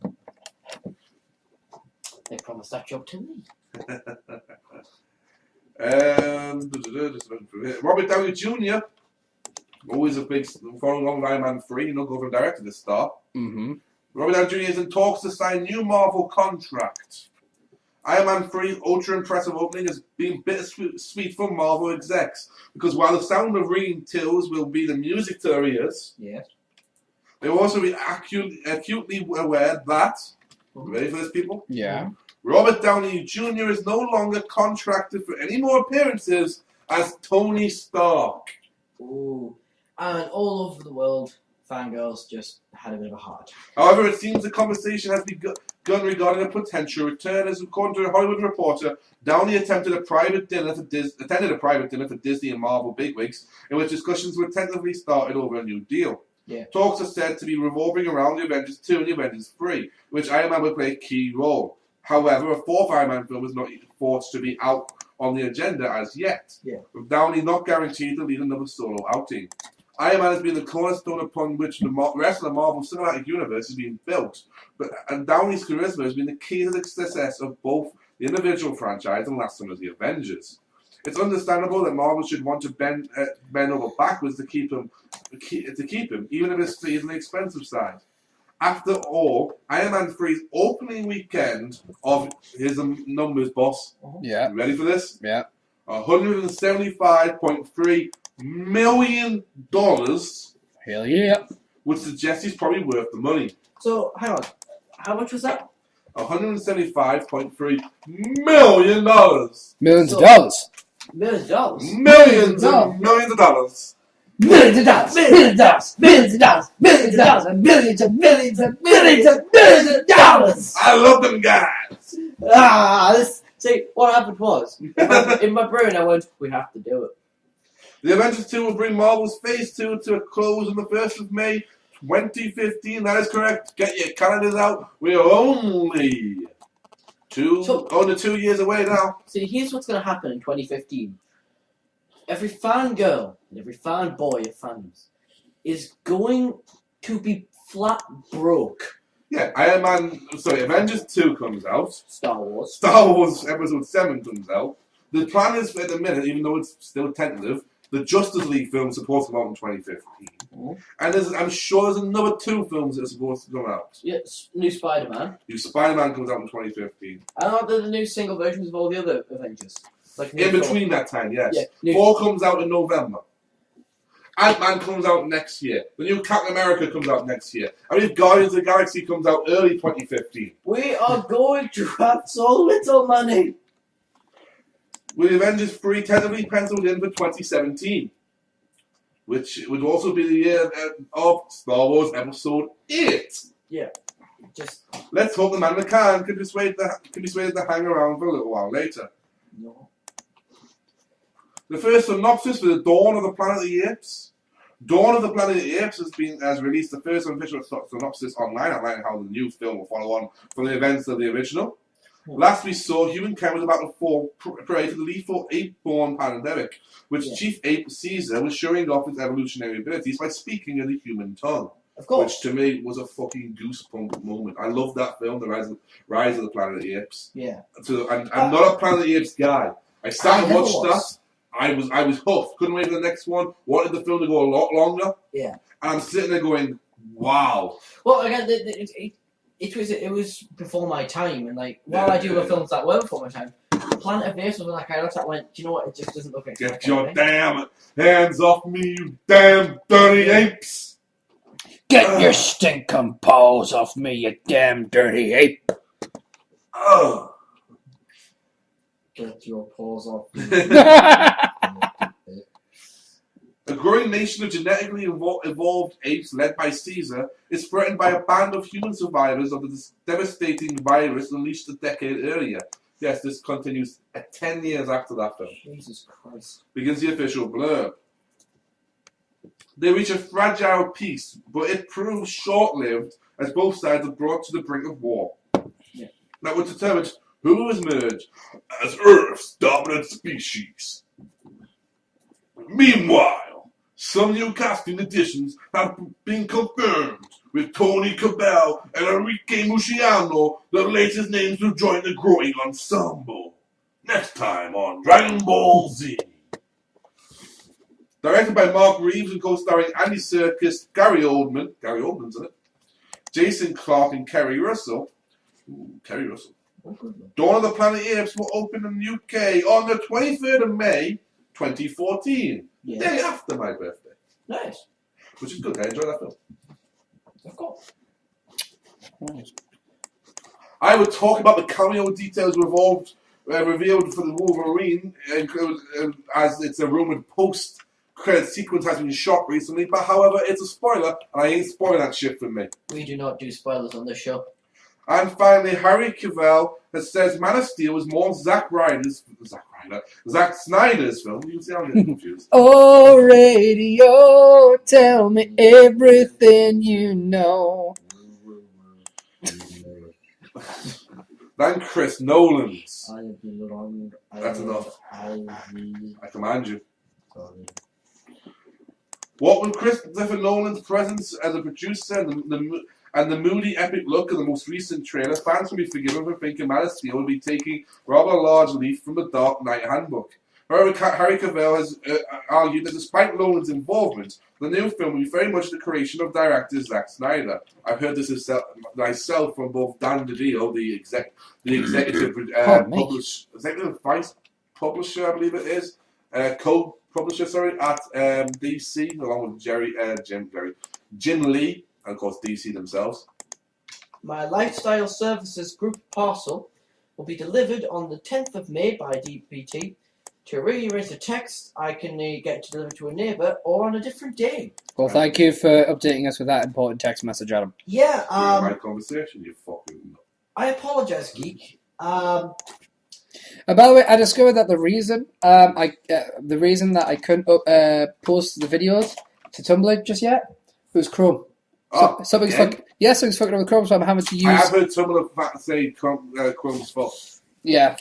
They promised that job to me. Robert Downey Jr. Always a big following on Iron Man 3, go from director to star. Mm-hmm. Robert Downey Jr. is in talks to sign new Marvel contract. Iron Man 3's ultra-impressive opening has been bittersweet for Marvel execs, because while the sound of ringing tills will be the music to their ears, Yes. they will also be acutely aware that, ready for this, people? Yeah. Robert Downey Jr. is no longer contracted for any more appearances as Tony Stark. Ooh. And all over the world, fangirls just had a bit of a heart attack. However, it seems the conversation has begun regarding a potential return, as according to a Hollywood Reporter, Downey attended a private dinner for Disney and Marvel bigwigs, in which discussions were tentatively started over a new deal. Yeah. Talks are said to be revolving around the Avengers 2 and the Avengers 3, in which Iron Man will play a key role. However, a 4th Iron Man film is not forced to be out on the agenda as yet, with Downey not guaranteed to lead another solo outing. Iron Man has been the cornerstone upon which the rest of the Marvel Cinematic Universe has been built, and Downey's charisma has been the key to the success of both the individual franchise and last summer's The Avengers. It's understandable that Marvel should want to bend over backwards to keep him, even if it's on the expensive side. After all, Iron Man 3's opening weekend of his numbers, boss. Yeah. Ready for this? Yeah. $175.3 million Hell yeah. would suggest he's probably worth the money. So, hang on. How much was that? $175.3 million. Millions of dollars. Millions of dollars. Millions and millions of dollars. Millions of dollars. Millions of dollars. Millions of dollars. Millions of dollars. And millions of millions of millions of millions of dollars. I love them guys. See, what happened was, in my brain I went, we have to do it. The Avengers 2 will bring Marvel's Phase 2 to a close on the 1st of May 2015. That is correct. Get your calendars out. We are only 2 years away now. See, here's what's going to happen in 2015. Every fangirl and every fanboy of fans is going to be flat broke. Yeah, Avengers 2 comes out. Star Wars Episode 7 comes out. The plan is, at the minute, even though it's still tentative, the Justice League film is supposed to come out in 2015. Mm-hmm. And I'm sure there's another 2 films that are supposed to come out. Yes, new Spider-Man. New Spider-Man comes out in 2015. And aren't there the new single versions of all the other Avengers? Like In between that time, yes. Yeah, 4 comes out in November. Ant-Man comes out next year. The new Captain America comes out next year. I mean, Guardians of the Galaxy comes out early 2015. We are going to have so little money. With Avengers 3 tentatively penciled in for 2017, which would also be the year of Star Wars Episode 8. Yeah, just let's hope the man McCann can be persuaded to hang around for a little while later. no. The first synopsis for the Dawn of the Planet of the Apes. Dawn of the Planet of the Apes has released the first official synopsis online, outlining how the new film will follow on from the events of the original. Last we saw, humankind was about to fall prey to the lethal ape-borne pandemic, which Chief Ape Caesar was showing off his evolutionary abilities by speaking in the human tongue. Of course. Which to me was a fucking goosebump moment. I love that film, The Rise of the Planet of the Apes. Yeah. I'm not a Planet of the Apes guy. I sat and watched that. I was hooked. Couldn't wait for the next one. Wanted the film to go a lot longer. Yeah. And I'm sitting there going, wow. Well, again, it was before my time, and like while I do the films that were before my time, Planet of the Apes was like I looked at went, do you know what? It just doesn't look like. Get your damn hands off me, you damn dirty apes! Get your stinking paws off me, you damn dirty ape! Get your paws off me. A growing nation of genetically evolved apes led by Caesar is threatened by a band of human survivors of the devastating virus unleashed a decade earlier. Yes, this continues 10 years after that film. Jesus Christ. Begins the official blurb. They reach a fragile peace, but it proves short-lived as both sides are brought to the brink of war. Yeah. That would determine who will emerge as Earth's dominant species. Meanwhile, some new casting additions have been confirmed, with Tony Cabell and Enrique Musciano, the latest names to join the growing ensemble. Next time on Dragon Ball Z. Directed by Mark Reeves and co-starring Andy Serkis, Gary Oldman's in it, Jason Clarke and Kerry Russell. Kerry Russell. Dawn of the Planet of the Apes will open in the UK on the 23rd of May, 2014. Yeah. Day after my birthday. Nice. Which is good. I enjoy that film. Of course. I would talk about the cameo details revealed for the Wolverine, as it's a rumored post-credit sequence has been shot recently. But however, it's a spoiler, and I ain't spoiling that shit for me. We do not do spoilers on this show. And finally, Harry Cavill has says Man of Steel was more Zack Snyder's film. You can see I'm getting confused. Oh, radio, tell me everything you know. Than Chris Nolan's. I belong. That's enough. I command you. Sorry. What with Christopher Nolan's presence as a producer and the moody epic look of the most recent trailer, fans can be forgiven for thinking Man of Steel will be taking rather a large leaf from the Dark Knight handbook. However, Harry Cavill has argued that despite Nolan's involvement, the new film will be very much the creation of director Zack Snyder. I've heard this myself from both Dan DiDio, the executive vice publisher, I believe it is, co-publisher, at DC, along with Jim Lee, and of course DC themselves. My lifestyle services group parcel will be delivered on the 10th of May by DPT. To rearrange the text, I can get it delivered to a neighbour or on a different day. Well, thank you for updating us with that important text message, Adam. Yeah, right conversation, you fucking. I apologise, Geek. By the way, I discovered that the reason that I couldn't post the videos to Tumblr just yet was Chrome. Oh, Something's again? something's fucking up with Chrome, so I'm having to use. I have heard some of the say Chrome's fault. Yeah.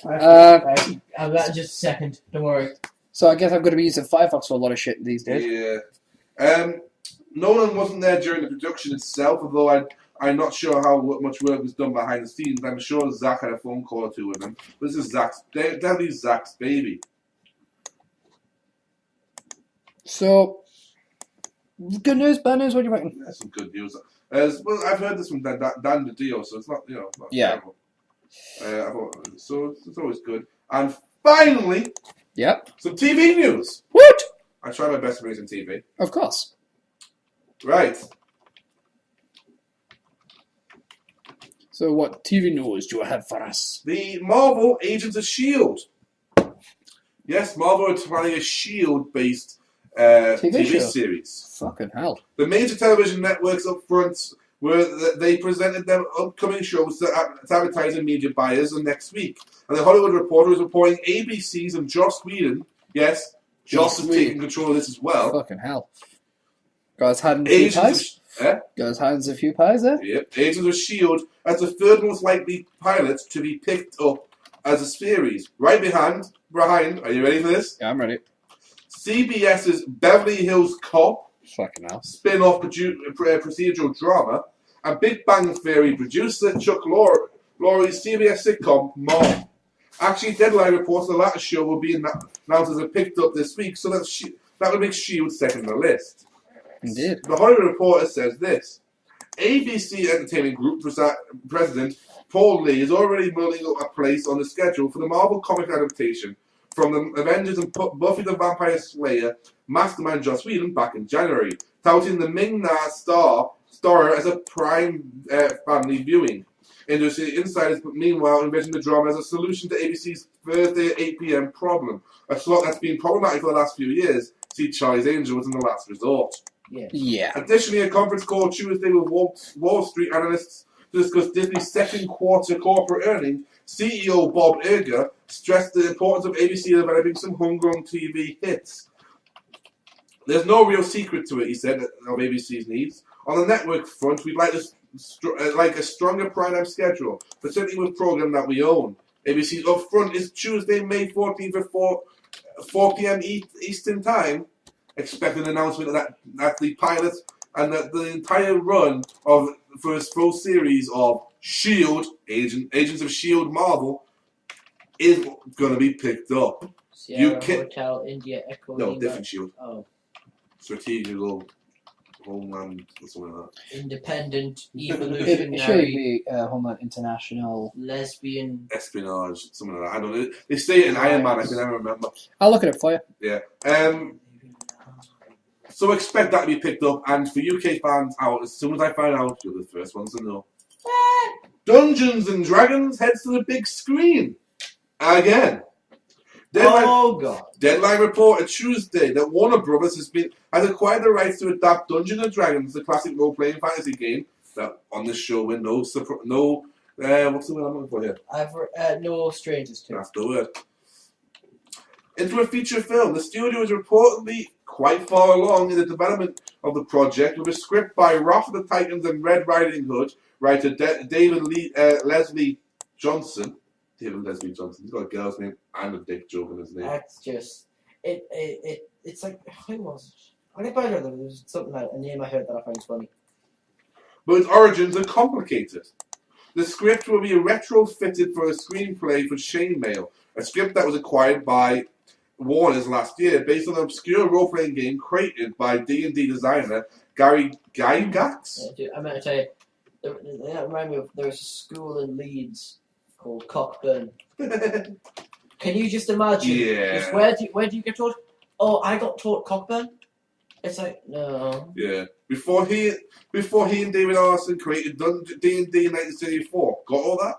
I'll just a second. Don't worry. So I guess I'm going to be using Firefox for a lot of shit these days. Yeah. Nolan wasn't there during the production itself, although I'm not sure how much work was done behind the scenes. I'm sure Zach had a phone call or two with him. But this is definitely Zach's baby. So, good news, bad news, what do you reckon? That's some good news. Well, I've heard this from Dan DiDio, so it's not, not terrible. So it's always good. And finally, some TV news. What? I try my best to bring some TV. Of course. Right. So what TV news do you have for us? The Marvel Agents of S.H.I.E.L.D. Yes, Marvel are planning a S.H.I.E.L.D.-based TV series. Fucking hell. The major television networks up front they presented their upcoming shows to advertising media buyers next week. And the Hollywood Reporter is reporting ABC's and Joss Whedon, yes, Joss is taking control of this as well. Fucking hell. Guys had a few pies? Guys had a few pies there? Yep. Agents of S.H.I.E.L.D. as the third most likely pilot to be picked up as a series. Right behind, are you ready for this? Yeah, I'm ready. CBS's Beverly Hills Cop, fucking hell, spin-off procedural drama, and Big Bang Theory producer Chuck Lorre's CBS sitcom Mom. Actually, Deadline reports the latter show will be announced as a picked up this week, so that would make S.H.I.E.L.D. second on the list. Indeed. The Hollywood Reporter says this. ABC Entertainment Group President Paul Lee is already mulling up a place on the schedule for the Marvel comic adaptation from the Avengers and Buffy the Vampire Slayer mastermind Joss Whedon back in January, touting the Ming-Na star as a prime family viewing. Industry insiders, meanwhile, envision the drama as a solution to ABC's Thursday at 8 p.m. problem, a slot that's been problematic for the last few years. See Charlie's Angels in the last resort. Yeah. Additionally, a conference call Tuesday with Wall Street analysts to discuss Disney's second quarter corporate earnings. CEO Bob Iger stressed the importance of ABC developing some homegrown TV hits. There's no real secret to it, he said, of ABC's needs. On the network front, we'd like a stronger primetime schedule, particularly with programs that we own. ABC's upfront is Tuesday, May 14th at 4 p.m. Eastern Time. Expect an announcement that the pilot and that the entire run for his full series of S.H.I.E.L.D. Agents of S.H.I.E.L.D. Marvel is going to be picked up. Sierra Hotel India Echo. No, different S.H.I.E.L.D. Oh. Strategical Homeland or something like that. Independent, It should evolutionary, be Homeland International. lesbian. Espionage, something like that. I don't know. They say it in Iron Man, I can never remember. I'll look it up for you. Yeah. So expect that to be picked up, and for UK fans out, as soon as I find out, you're the first ones to know. Dungeons and Dragons heads to the big screen. Again. Deadline reported Tuesday that Warner Brothers has acquired the rights to adapt Dungeons and Dragons, the classic role-playing fantasy game that on this show with what's the word I'm looking for here? No strangers to. That's the word. Into a feature film. The studio is reportedly quite far along in the development of the project, with a script by Wrath of the Titans and Red Riding Hood writer David Leslie Johnson. David Leslie Johnson. He's got a girl's name and a dick joke in his name. That's just it's like, who was it? I think there was something like a name I heard that I found funny. But its origins are complicated. The script will be retrofitted for a screenplay for Chainmail, a script that was acquired by Warner's last year, based on an obscure role-playing game created by D&D designer Gary Gygax. Yeah, dude, I meant to tell you, that reminded me of, there was a school in Leeds called Cockburn. Can you just imagine? Yeah. Just where do you get taught? Oh, I got taught Cockburn. It's like, no. Yeah. Before he and David Arson created D&D in 1974. Got all that?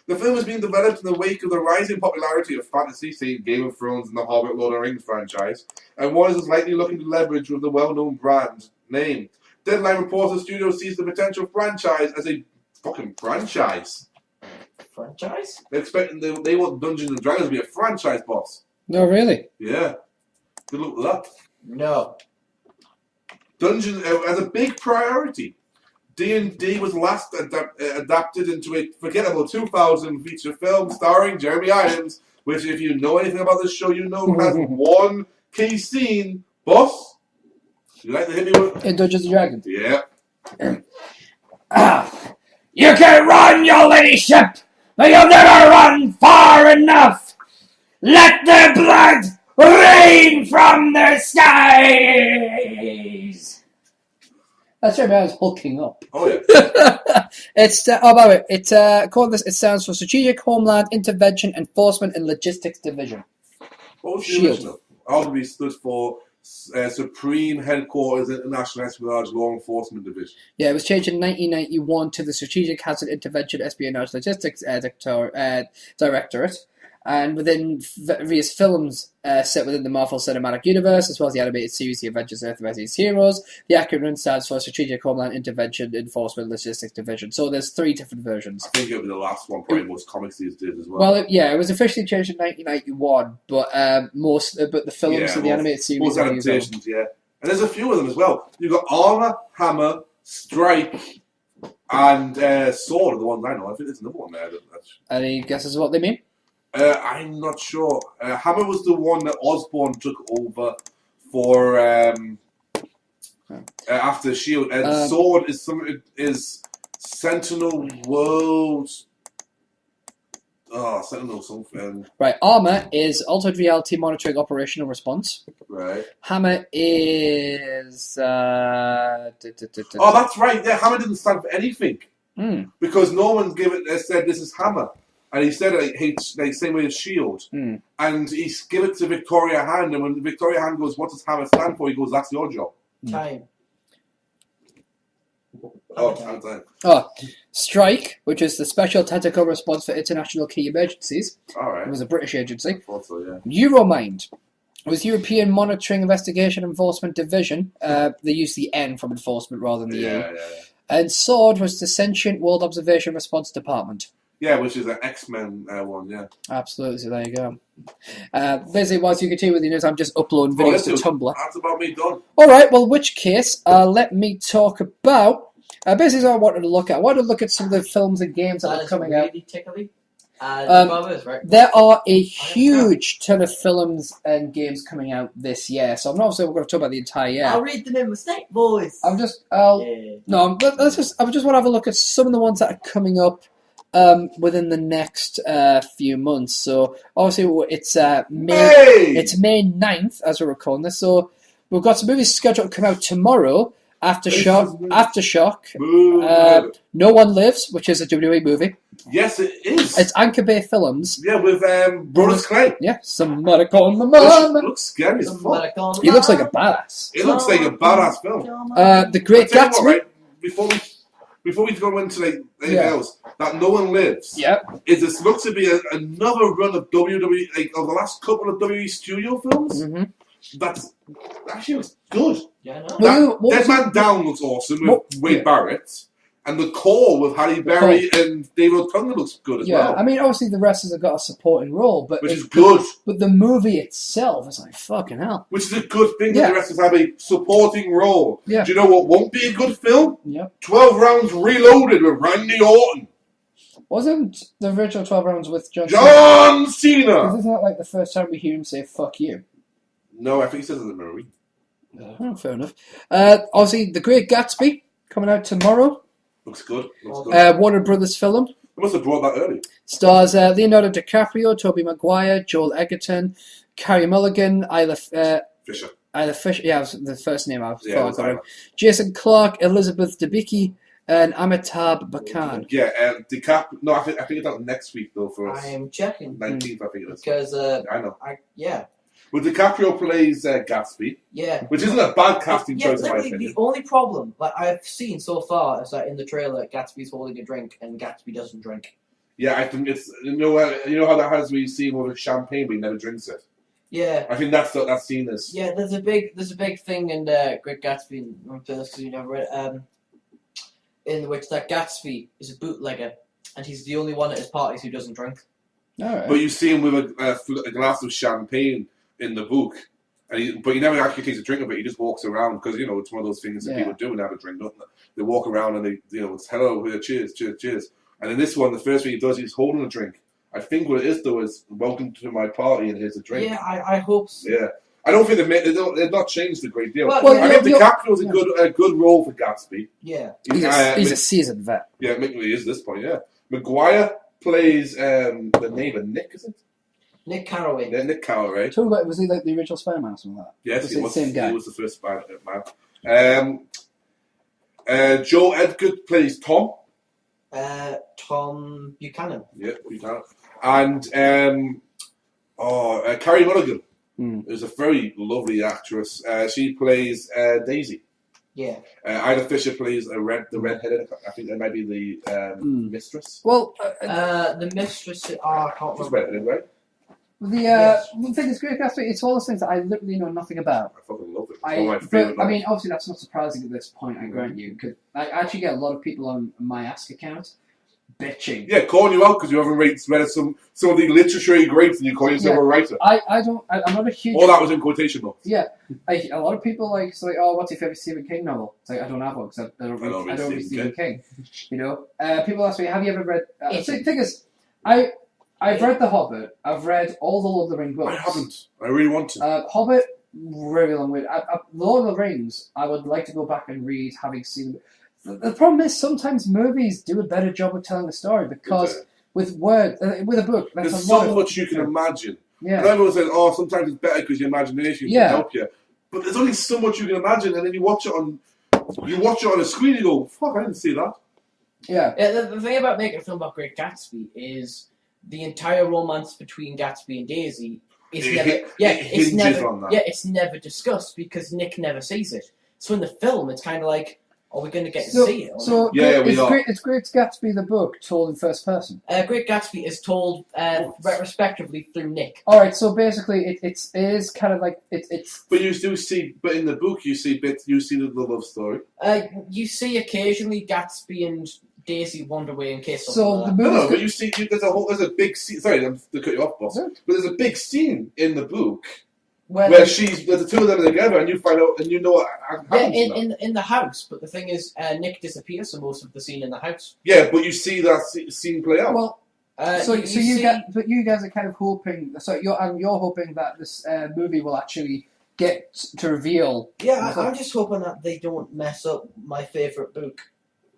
The film has been developed in the wake of the rising popularity of fantasy, say Game of Thrones and the Hobbit Lord of the Rings franchise, and Warner is likely looking to leverage with the well-known brand name. Deadline reports the studio sees the potential franchise as a fucking franchise. Franchise? They're expecting they want Dungeons and Dragons to be a franchise, boss. No, really? Yeah. Good luck with that. No. Dungeons as a big priority. D&D was last adapted into a forgettable 2000 feature film starring Jeremy Irons, which, if you know anything about this show, you know has one key scene. Boss, you like to hit me with? In Dungeons and Dragons. Yeah. You can run, your ladyship, but you'll never run far enough. Let the blood rain from the skies. That's right, I was hulking up. Oh yeah. It's by the way, it stands for Strategic Homeland Intervention Enforcement and Logistics Division. What was the Shield. original? Arguably stood for Supreme Headquarters International Espionage Law Enforcement Division. Yeah, it was changed in 1991 to the Strategic Hazard Intervention Espionage Logistics Directorate. And within various films set within the Marvel Cinematic Universe, as well as the animated series The Avengers Earth vs. Heroes, the acronym stands for Strategic Homeland Intervention Enforcement Logistics Division. So there's 3 different versions. I think it'll be the last one, probably most comics these did as well. Well, it was officially changed in 1991, but the films and the animated series. Most adaptations, yeah. And there's a few of them as well. You've got Armour, Hammer, Strike, and Sword are the ones I know. I think there's another one there. Any guesses what they mean? I'm not sure. Hammer was the one that Osborn took over for after Shield. And Sword is Sentinel World. Oh, Sentinel something. Right. Armor is altered reality monitoring operational response. Right. Hammer is. Oh, that's right. Yeah, Hammer didn't stand for anything because no one said this is Hammer. And he said like same way as Shield. And he gave it to Victoria Hand, and when Victoria Hand goes, "What does Hammer stand for?" He goes, "That's your job." Time. Time. Strike, which is the Special Tactical Response for International Key Emergencies. All right. It was a British agency. I thought so, yeah. Euromind was European Monitoring Investigation Enforcement Division. They used the N from enforcement rather than the A. Yeah. And Sword was the Sentient World Observation Response Department. Yeah, which is an X-Men one, yeah. Absolutely, so there you go. Basically, whilst you continue with the news, I'm just uploading videos to Tumblr. That's about me done. Alright, well, in which case, let me talk about... basically, what I wanted to look at. I wanted to look at some of the films and games that are coming out. Tickly. Right? There are a huge ton of films and games coming out this year, so I'm not saying we're going to talk about the entire year. I'll read them in mistake, boys. I just Yeah. want to have a look at some of the ones that are coming up within the next few months. So obviously it's May 9th as we're recording this. So we've got some movies scheduled to come out tomorrow. Aftershock. No One Lives, which is a WWE movie. Yes, it is. It's Anchor Bay Films. Yeah, with Brothers Clay. Yeah, somebody call my mom. Looks scary as fuck. He looks like a badass. It looks like a badass film. The Great Gatsby. Right? Before we go into anything else, that No One Lives. Yeah. This looks to be another run of WWE, of the last couple of WWE studio films. Mm-hmm. That's actually looks good. Yeah, I know. Dead Man Down looks awesome with Wade Barrett. And the core with Halle Berry and David Otunga looks good as well. I mean, obviously the wrestlers have got a supporting role, but which is good. But the movie itself is like fucking hell. Which is a good thing that the wrestlers have a supporting role. Yeah. Do you know what won't be a good film? Yeah. 12 Rounds Reloaded with Randy Orton. Wasn't the original 12 Rounds with John Cena? Because isn't that like the first time we hear him say "fuck you"? No, I think he says it in the movie. Oh, fair enough. Obviously, The Great Gatsby coming out tomorrow. Looks good. Warner Brothers film. They must have brought that early. Stars Leonardo DiCaprio, Tobey Maguire, Joel Edgerton, Carey Mulligan, Isla Fisher. Yeah, was the first name I thought I got. Jason Clarke, Elizabeth Debicki, and Amitabh Bachchan. Yeah, DiCaprio. No, I think it's out next week though for us. I am checking. 19th, I think it is. Because I know. Yeah. But DiCaprio plays Gatsby, which isn't a bad casting choice in my opinion. The only problem I've seen so far is that in the trailer, Gatsby's holding a drink and Gatsby doesn't drink. Yeah, I think it's you know how that has we see him with champagne, but he never drinks it. Yeah, I think that's what that scene is. Yeah, there's a big thing in Great Gatsby, because you never read in which that Gatsby is a bootlegger, and he's the only one at his parties who doesn't drink. Alright. But you see him with a glass of champagne in the book, but he never actually takes a drink of it. He just walks around because it's one of those things that people do and have a drink. Don't they walk around and it's hello, cheers, cheers, cheers. And in this one, the first thing he does, he's holding a drink. I think what it is though is welcome to my party and here's a drink. Yeah, I hope so. Yeah, I don't think they've not changed a great deal. Well, I think DiCaprio's a good role for Gatsby. Yeah, he's a seasoned vet. Yeah, he is at this point. Yeah, Maguire plays the neighbour Nick, is it? Nick Carraway. Yeah, Nick Carraway. Was he like the original Spider-Man or something like that? Yes, he was. The same guy. He was the first Spider-Man. Joe Edgar plays Tom. Tom Buchanan. Yeah, Buchanan. And Carrie Mulligan is a very lovely actress. She plays Daisy. Yeah. Ida Fisher plays the redheaded. I think that might be the mistress. Well, the mistress. I can't She's remember. redheaded, right? The thing is, Great Gatsby, it's all those things that I literally know nothing about. I fucking love it. It's one of my favourite I mean, obviously that's not surprising at this point, I grant you, because I actually get a lot of people on my Ask account bitching. Yeah, calling you out because you haven't read some of the literary greats and you call yourself a writer. I'm not a huge... All that was in quotation marks. Yeah. A lot of people what's your favourite Stephen King novel? It's like, I don't have one because I don't read Stephen King. People ask me, have you ever read... the thing is, I've read The Hobbit. I've read all the Lord of the Rings books. I haven't. I really want to. Hobbit, very long way. Lord of the Rings, I would like to go back and read, having seen... The problem is sometimes movies do a better job of telling the story because with a book, there's so much you can imagine. Yeah. And everyone says, sometimes it's better because your imagination can help you. But there's only so much you can imagine, and then you watch it on a screen, and you go, "Fuck, I didn't see that." Yeah. The thing about making a film about Great Gatsby is the entire romance between Gatsby and Daisy is it's never discussed because Nick never sees it. So in the film, it's kind of like, are we going to get to see it? It's Great Gatsby the book told in first person. Great Gatsby is told retrospectively through Nick. All right, so basically it is kind of like it's. But you do see, but in the book you see the love story. You see occasionally Gatsby and Daisy wander away in case. So the movie. No, but you see, there's a big scene. Sorry, I'm to cut you off, boss. But there's a big scene in the book. Where the two of them are together, and you find out, and you know what happens. In the house, but the thing is, Nick disappears, so most of the scene in the house. Yeah, but you see that scene play out. Well, you guys are kind of hoping. So you're hoping that this movie will actually get to reveal. Yeah, I'm just hoping that they don't mess up my favorite book.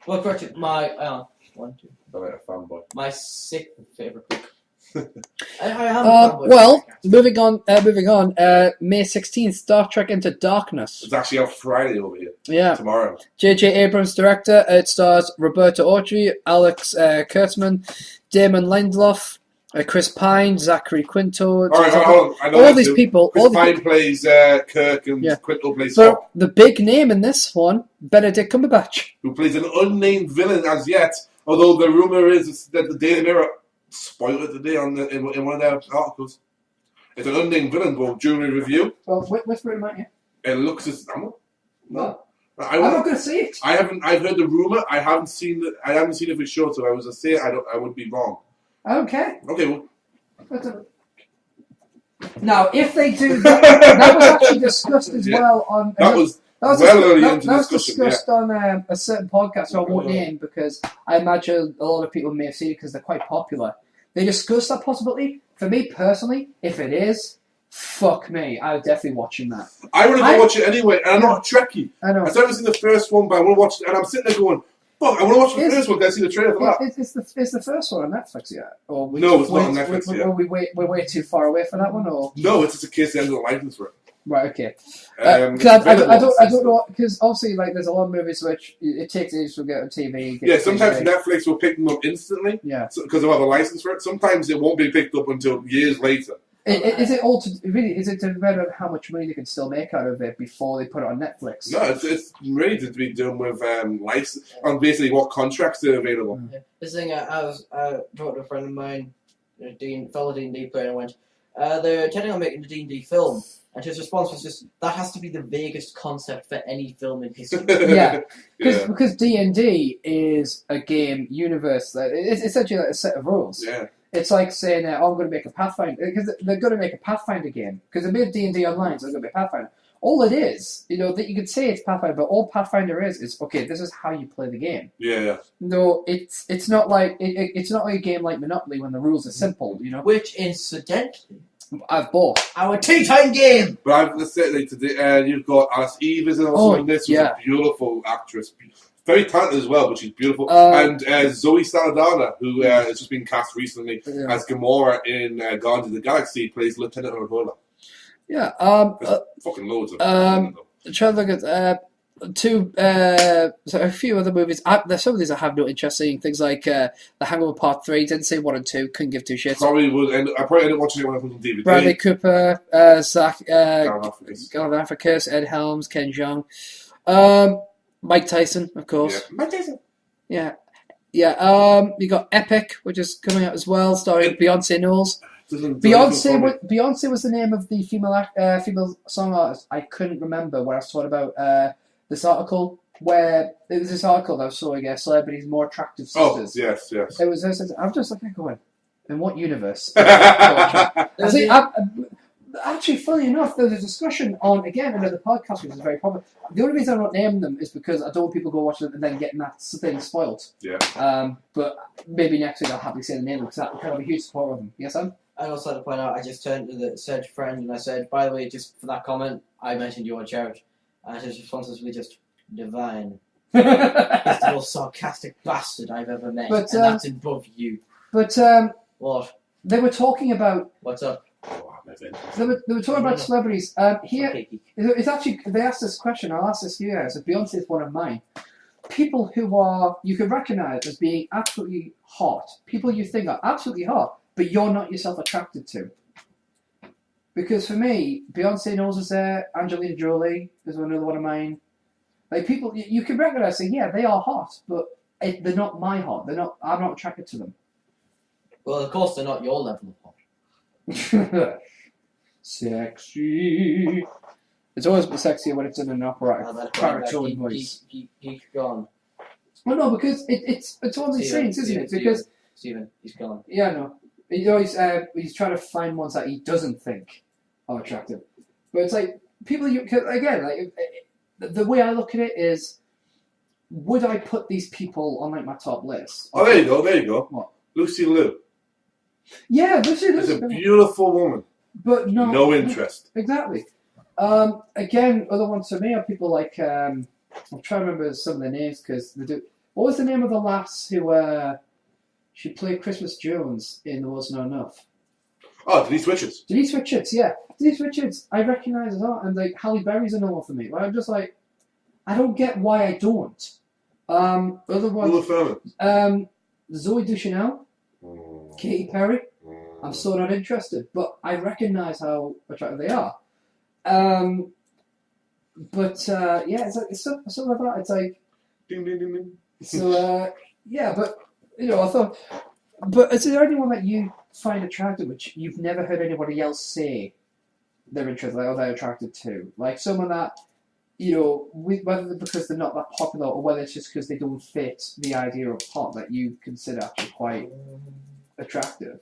Well, correct, my a fanboy. My sixth favorite book. Moving on. May 16th, Star Trek Into Darkness. It's actually out Friday over here. Yeah. Tomorrow. J.J. Abrams director. It stars Roberta Autry, Alex Kurtzman, Damon Lindelof, Chris Pine, Zachary Quinto. All these people. Chris Pine plays Kirk and Quinto plays Spock. So the big name in this one, Benedict Cumberbatch, who plays an unnamed villain as yet. Although the rumor is that the Daily Mirror spoiled it today in one of their articles. It's an unnamed villain, but during a review. Well, whisper it, might you? It looks as I'm not going to see it. I've heard the rumor. I haven't seen it. I haven't seen it for sure. So I was to say I would be wrong. Okay. Okay. Well. Now, if they do that was actually discussed as well on. That was discussed on a certain podcast, so I won't name because I imagine a lot of people may have seen it because they're quite popular. They discussed that possibility. For me personally, if it is, fuck me, I'm definitely watching that. I want to go watch it anyway, and I'm not a Trekkie. I know. I've never seen the first one, but I want to watch it, and I'm sitting there going, fuck, I want to watch the first one because I see the trailer for that. Is the first one on Netflix yet? Or no, it's not on Netflix yet. We're way too far away for that one, or no, it's just a case they haven't got a license for it. Right, okay. I don't know, because obviously, like, there's a lot of movies which it takes ages to get on TV. Sometimes Netflix will pick them up instantly. Yeah. Because they'll have a license for it. Sometimes it won't be picked up until years later. Is it all to really? Is it to depend on how much money they can still make out of it before they put it on Netflix? No, it's really to be done with license on basically what contracts are available. Yeah. This thing, I was talking to a friend of mine, fellow D&D player, and I went, they're intending on making a D&D film, and his response was just, that has to be the vaguest concept for any film in history. Yeah, Yeah. because D&D is a game universe. It's essentially like a set of rules. Yeah. It's like saying, I'm going to make a Pathfinder, because they're going to make a Pathfinder game, because they made D&D online, so they're going to make Pathfinder. All it is, that you could say it's Pathfinder, but all Pathfinder is, okay, this is how you play the game. Yeah. No, it's not like it's not like a game like Monopoly when the rules are simple, Which, incidentally, I've bought. our tea time game! But I have to say, like, today, you've got Alice Eve is also in this, who's a beautiful actress. Very talented as well, but she's beautiful. And Zoe Saldana, who has just been cast recently as Gamora in Guardians of the Galaxy, plays Lieutenant Orvola. Yeah. Fucking loads of I'm trying to look at a few other movies. There's some of these I have no interest in. Things like The Hangover Part 3. Didn't say 1 and 2. Couldn't give two shits. I probably ended up watching it when I was on DVD. Bradley Cooper, Zach Galifianakis. Ed Helms, Ken Jeong. Mike Tyson, of course. Yeah. Mike Tyson. Yeah. You got Epic, which is coming out as well, starring Beyonce Knowles. Beyonce was the name of the female song artist. I couldn't remember when I was talking about this article where there was this article that was showing celebrities more attractive sisters. Oh, yes. It was her sister. I'm just looking going, in what universe? Actually, funny enough, there was a discussion on, again, another podcast which is very popular. The only reason I don't name them is because I don't want people to go watch them and then getting that thing spoiled. Yeah. But maybe next week I'll happily say the name because I'm kind of a huge supporter of them. Yes, Sam? I'd also like to point out, I just turned to the said friend and I said, by the way, just for that comment, I mentioned you on Cherish. And his response was really just divine. He's the most sarcastic bastard I've ever met. And that's in both you. But, what? They were talking about... What's up? They were talking about celebrities. Here, it's actually, they asked this question, I'll ask this here, so Beyonce is one of mine. People who you can recognise as being absolutely hot, people you think are absolutely hot, but you're not yourself attracted to. Because for me, Beyonce Knowles is there, Angelina Jolie is another one of mine. Like people, you can recognise, say, yeah, they are hot, but they're not my hot. I'm not attracted to them. Well, of course, they're not your level of hot. Sexy. It's always sexier when it's in an operatic baritone voice. He's gone. Well, no, because it's one of these things, isn't it? Because Stephen, he's gone. Yeah, no. He's trying to find ones that he doesn't think are attractive. But it's like people. Again, like the way I look at it is, would I put these people on like my top list? Oh, there you go. What? Lucy Liu. Yeah, Lucy is a beautiful woman. But no interest. Exactly. Again, other ones for me are people like I'm trying to remember some of their names because they do. What was the name of the lass who she played Christmas Jones in The Wasn't Enough? Oh, Denise Richards. Denise Richards, yeah. Denise Richards, I recognise as well, and like Halle Berry's another one for me. Where I'm just like, I don't get why I don't. Other ones. Zoe Deschanel, Katy Perry. I'm so not interested, but I recognise how attractive they are. Yeah, it's something like that. It's like, ding, ding, ding, ding. So yeah, but I thought, but is there anyone that you find attractive which you've never heard anybody else say they're interested, or they're attracted to, like someone that whether because they're not that popular or whether it's just because they don't fit the idea of hot that you consider actually quite attractive?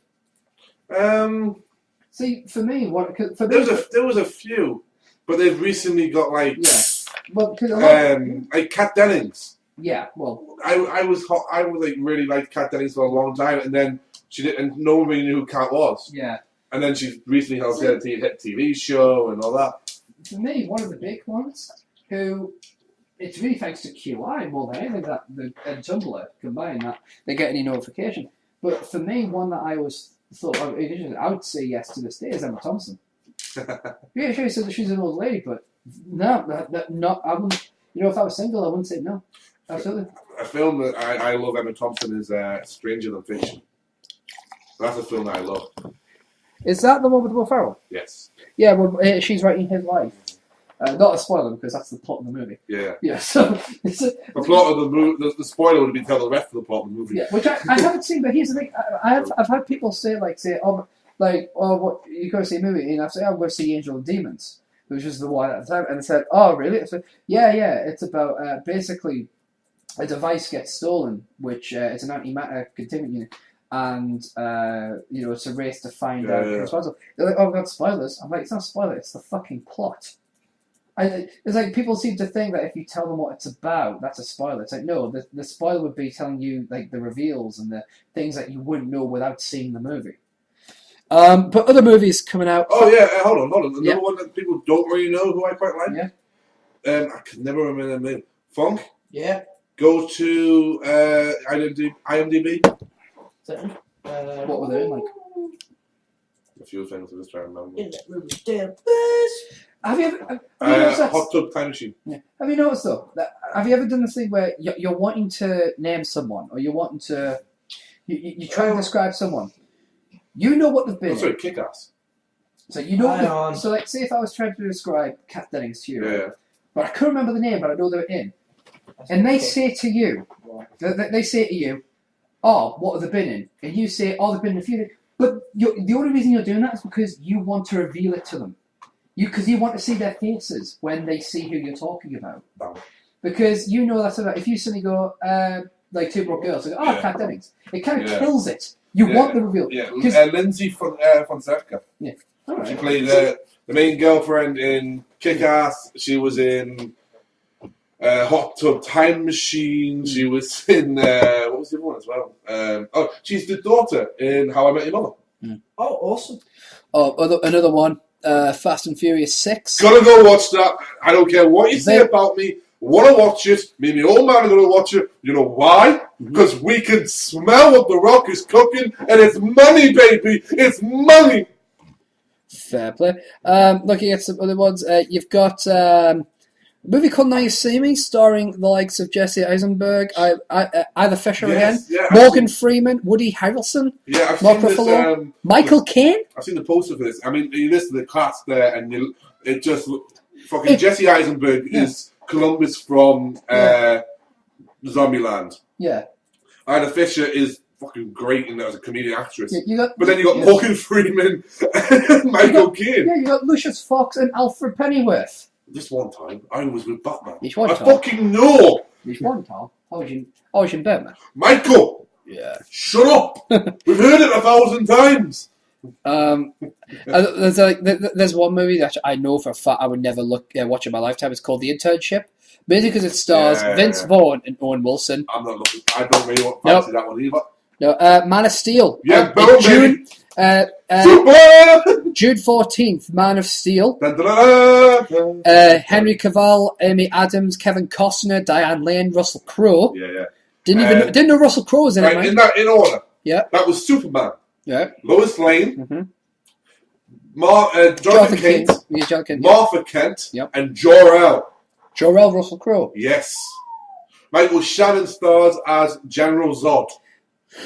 See, for me, there was a few, but they've recently got like like Kat Dennings. Yeah, well, I was like really liked Kat Dennings for a long time, and then she did, and no one really knew who Kat was. Yeah, and then she recently helped get a hit TV show and all that. For me, one of the big ones who it's really thanks to QI more than anything and Tumblr combined that they get any notification. But for me, one that I always thought I would say yes to this day is Emma Thompson. Yeah, sure, so she's an old lady, but no, not I wouldn't. If I was single, I wouldn't say no. Absolutely. A film that I love Emma Thompson is Stranger Than Fiction. That's a film that I love. Is that the one with Will Ferrell? Yes. Yeah, well, she's writing his life. Not a spoiler because that's the plot of the movie. Yeah. Yeah. So it's the plot of the movie. The spoiler would be tell the rest of the plot of the movie. Yeah, which I haven't seen, but here's the thing: I've had people say what you go to see a movie, and I say, I'm going to see Angel and Demons, which was the one at the time, and they said, oh really? I said, yeah, it's about basically a device gets stolen, which it's an antimatter containment unit. And it's a race to find out who's responsible. They're like, "Oh, we've got spoilers." I'm like, "It's not a spoiler; it's the fucking plot." It's like people seem to think that if you tell them what it's about, that's a spoiler. It's like no, the spoiler would be telling you like the reveals and the things that you wouldn't know without seeing the movie. But other movies coming out. Oh yeah, hold on. Another one that people don't really know who I quite like. Yeah. I can never remember the name. Funk. Yeah. Go to IMDb. What were they in, like? A few things I was trying to remember. In that room downstairs. Have you ever Hot Tub Time Machine. Yeah. Have you noticed though? Have you ever done this thing where you're wanting to name someone, or you're wanting to you try and describe someone? You know what they've been. Oh, sorry, Kick-Ass. So you know. So like, say if I was trying to describe Kat Dennings to you, but I couldn't remember the name, but I know they're in, and they say to you, they say to you, "Oh, what have they been in?" And you say, "Oh, they've been in a few." But the only reason you're doing that is because you want to reveal it to them. Because you want to see their faces when they see who you're talking about. Because you know that's about, if you suddenly go, like Two Broke Girls, like, oh, Kat Dennings. It kind of kills it. You want the reveal. Yeah, Lindsay Fonseca. Yeah. All right. She played the main girlfriend in Kick-Ass. She was in Hot Tub Time Machine. She was in, what was the other one as well? She's the daughter in How I Met Your Mother. Oh, awesome. Oh, another one. Fast and Furious 6. Gotta go watch that. I don't care what you say about me. Wanna watch it. Me and my old man are gonna watch it. You know why? Because we can smell what The Rock is cooking, and it's money, baby. It's money. Fair play. Looking at some other ones, you've got a movie called Now You See Me, starring the likes of Jesse Eisenberg, Ida Fisher again, Morgan Freeman, Woody Harrelson, Mark Ruffalo, Michael Caine. I've seen the poster for this. I mean, you listen to the cast there, and it just fucking Jesse Eisenberg is Columbus from Zombieland. Yeah. Ida Fisher is fucking great in that as a comedian actress. Yeah, but then you got Morgan Freeman and Michael Caine. Yeah, you got Lucius Fox and Alfred Pennyworth. This one time, I was with Batman. Each one I time. fucking know. Each one time. I was in Batman. Michael. Yeah. Shut up. We've heard it 1,000 times. There's one movie that I know for a fact I would never watch in my lifetime. It's called The Internship. Mainly because it stars Vince Vaughn and Owen Wilson. I'm not looking. I don't really want to fancy that one either. No, Man of Steel. Yeah, June 14th, Man of Steel. Henry Cavill, Amy Adams, Kevin Costner, Diane Lane, Russell Crowe. Yeah. Didn't know Russell Crowe was in it, man. In order. Yeah. That was Superman. Yeah. Lois Lane. Jonathan Kent. Martha Kent. Yep. And Jor-El. Jor-El, Russell Crowe. Yes. Michael Shannon stars as General Zod.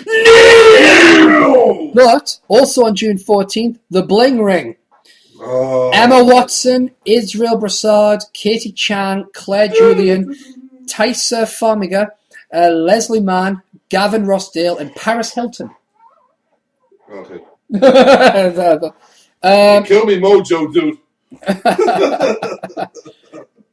No! But also on June 14th, The Bling Ring. Oh. Emma Watson, Israel Brassard, Katie Chang, Claire Julian, Tysa Farmiga, Leslie Mann, Gavin Rossdale, and Paris Hilton. Okay. Kill me, Mojo, dude.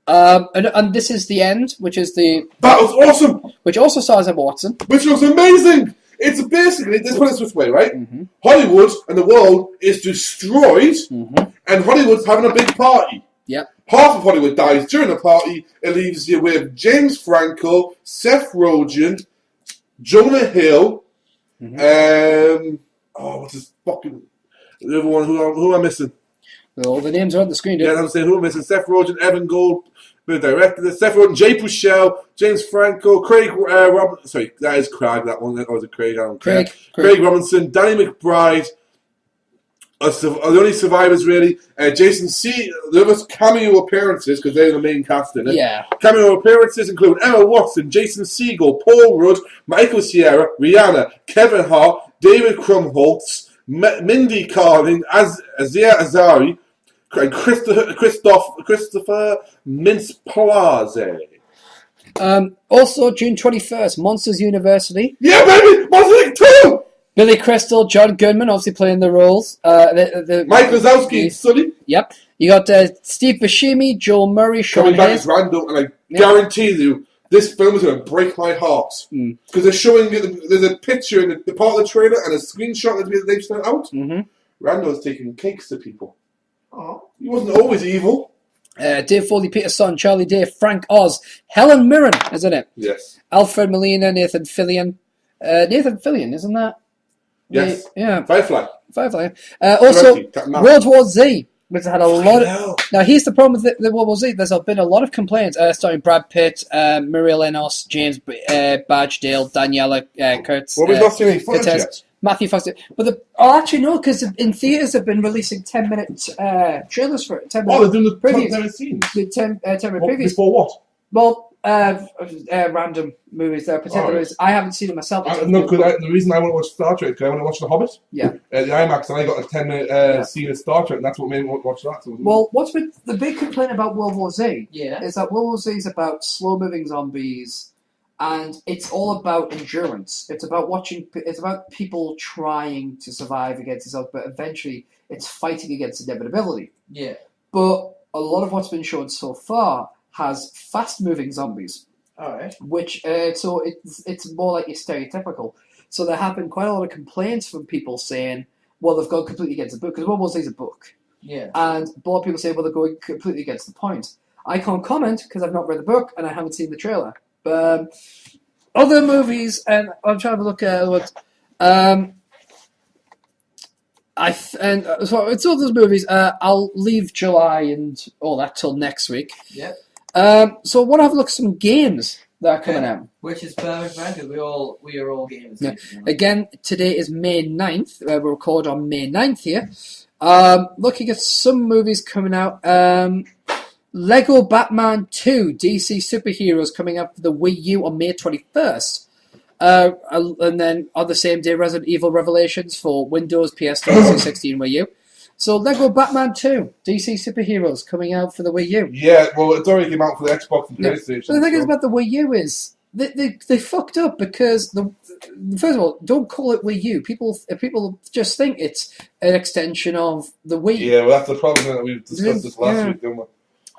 And this is The End, which is That was awesome! Which also stars Emma Watson. Which was amazing! It's basically, let's put it this way, right? Mm-hmm. Hollywood and the world is destroyed, and Hollywood's having a big party. Yep. Half of Hollywood dies during the party. It leaves you with James Franco, Seth Rogen, Jonah Hill, what's his fucking... The other one, who am I missing? All the names are on the screen, dude. Yeah, I'm saying who am I missing? Seth Rogen, Evan Gold, the director, Seth Rogen, Jay Puchel, James Franco, Craig Robinson. Sorry, that is Craig, that one. Or was it Craig? Craig Robinson, Danny McBride. Are the only survivors, really. Jason C. The other cameo appearances, because they're the main cast in it. Yeah. Cameo appearances include Emma Watson, Jason Segel, Paul Rudd, Michael Cera, Rihanna, Kevin Hart, David Krumholtz, Mindy Kaling, Azia Azari, and Christopher Mintz-Plaze. Also, June 21st, Monsters University. Yeah, baby! Monsters Inc. 2! Billy Crystal, John Goodman, obviously playing the roles. Mike Wazowski and Sully. Yep. You got Steve Buscemi, Joel Murray, Sean Coming back Hayes. as Randall, and I guarantee you, this film is going to break my heart. Because they're showing you, there's a picture in the part of the trailer and a screenshot that they've sent out. Randall's taking cakes to people. Oh. He wasn't always evil. Dave Foley, Peter Son, Charlie Day, Frank Oz, Helen Mirren, isn't it? Yes. Alfred Molina, Nathan Fillion. Nathan Fillion, isn't that? Yes. Yeah. Firefly. Also, World War Z, which had a lot of... Now, here's the problem with the World War Z. There's been a lot of complaints, starring Brad Pitt, Maria Lenos, James Badgedale, Daniela Kurtz. Well, we've not seen any footage yet. Matthew Foster. But actually, no, because in theatres they've been releasing 10-minute trailers for it. 10-minute they're doing the previews. 10-minute scenes. The 10-minute previews. Before what? Well, random movies. There are particular movies. I haven't seen them myself. The reason I want to watch Star Trek is because I want to watch The Hobbit. Yeah. At the IMAX, and I got a 10-minute scene of Star Trek, and that's what made me want to watch that. So well, what's been the big complaint about World War Z? Yeah. Is that World War Z is about slow-moving zombies, and it's all about endurance. It's about It's about people trying to survive against themselves, but eventually it's fighting against inevitability. Yeah. But a lot of what's been shown so far has fast-moving zombies. All right. Which so it's more like your stereotypical. So there have been quite a lot of complaints from people saying, well, they've gone completely against the book, because World War Z is a book. Yeah. And a lot of people say, well, they're going completely against the point. I can't comment because I've not read the book and I haven't seen the trailer. But other movies, and I'm trying to look at what. So it's all those movies. I'll leave July and all that till next week. Yep. So I want to have a look at some games that are coming out. Which is perfect, because we are all gamers. Yeah. Again, today is May 9th. We record on May 9th here. Looking at some movies coming out. Lego Batman 2 DC Superheroes coming out for the Wii U on May 21st. And then on the same day, Resident Evil Revelations for Windows, PS3, 360, and Wii U. So Lego Batman 2 DC Superheroes coming out for the Wii U. Yeah, well, it's already came out for the Xbox and PlayStation. But the thing is about the Wii U is they fucked up because first of all, don't call it Wii U. People just think it's an extension of the Wii. Yeah, well, that's the problem that we've discussed this last week, didn't we?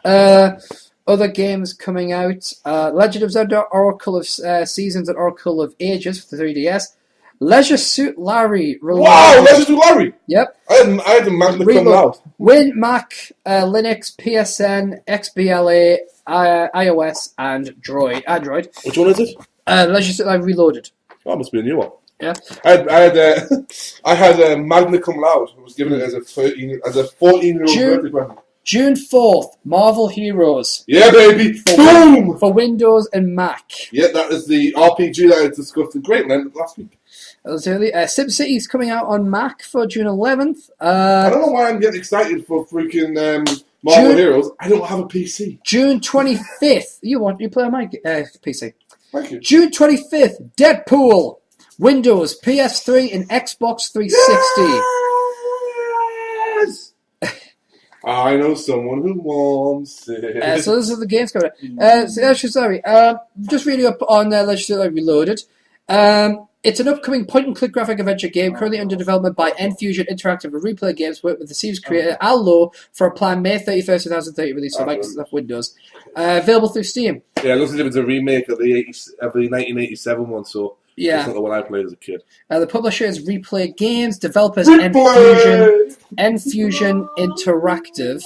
Other games coming out: Legend of Zelda: Oracle of Seasons and Oracle of Ages for the 3DS. Leisure Suit Larry. Wow, Leisure Suit Larry. Yep. I had the Magna come out. Win, Mac, Linux, PSN, XBLA, iOS, and Android. Which one is it? Leisure Suit Larry Reloaded. Oh, that must be a new one. Yeah. I had Magna Cum Laude. I was given it as a 14-year-old birthday present. June 4th, Marvel Heroes. Yeah, baby. Boom! For Windows and Mac. Yeah, that is the RPG that I discussed in great length last week. That was early. SimCity is coming out on Mac for June 11th. I don't know why I'm getting excited for freaking Marvel Heroes. I don't have a PC. June 25th. You play on my PC. Thank you. June 25th, Deadpool. Windows, PS3, and Xbox 360. Yes! I know someone who wants it. So those are the games coming out. Just reading up on Legislative Reloaded. It's an upcoming point-and-click graphic adventure game currently under development by Enfusion Interactive and Replay Games, worked with the series creator Al Lowe for a planned May 31st, 2030 release for Microsoft Windows. Available through Steam. Yeah, it looks like it's a remake of the 1987 one, so it's not the one I played as a kid. The publisher is Replay Games, developers Replay! Enfusion Interactive.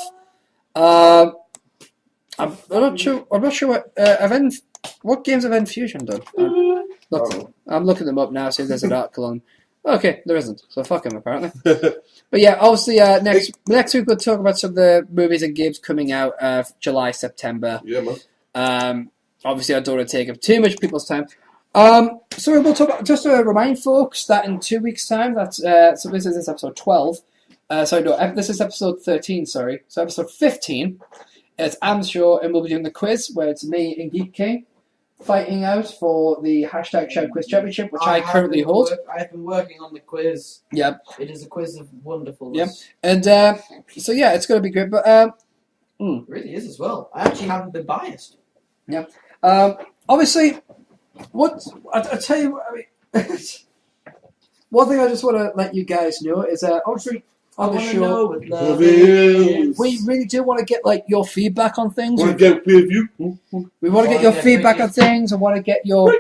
I'm not sure what games have Enfusion done. I'm looking them up now, see if there's an article on. Okay, there isn't, so fuck them apparently. But yeah, obviously next week we'll talk about some of the movies and games coming out July, September. Yeah, man. Obviously I don't want to take up too much people's time. So we'll talk about, just to remind folks that in 2 weeks' time, that's so this is episode 12. This is episode 13. Sorry, so episode 15. It's Am's show, and we'll be doing the quiz where it's me and Geek King fighting out for the hashtag Shout Quiz Championship, which I currently hold. I've been working on the quiz. Yep. It is a quiz of wonderfulness. Yep. And so yeah, it's going to be good. But it really is as well. I actually haven't been biased. Yeah. Obviously, I tell you, I mean, one thing I just want to let you guys know is obviously on the show, we really do want to get like your feedback on things. Want to get review? We want to get your feedback on things. I want to get your,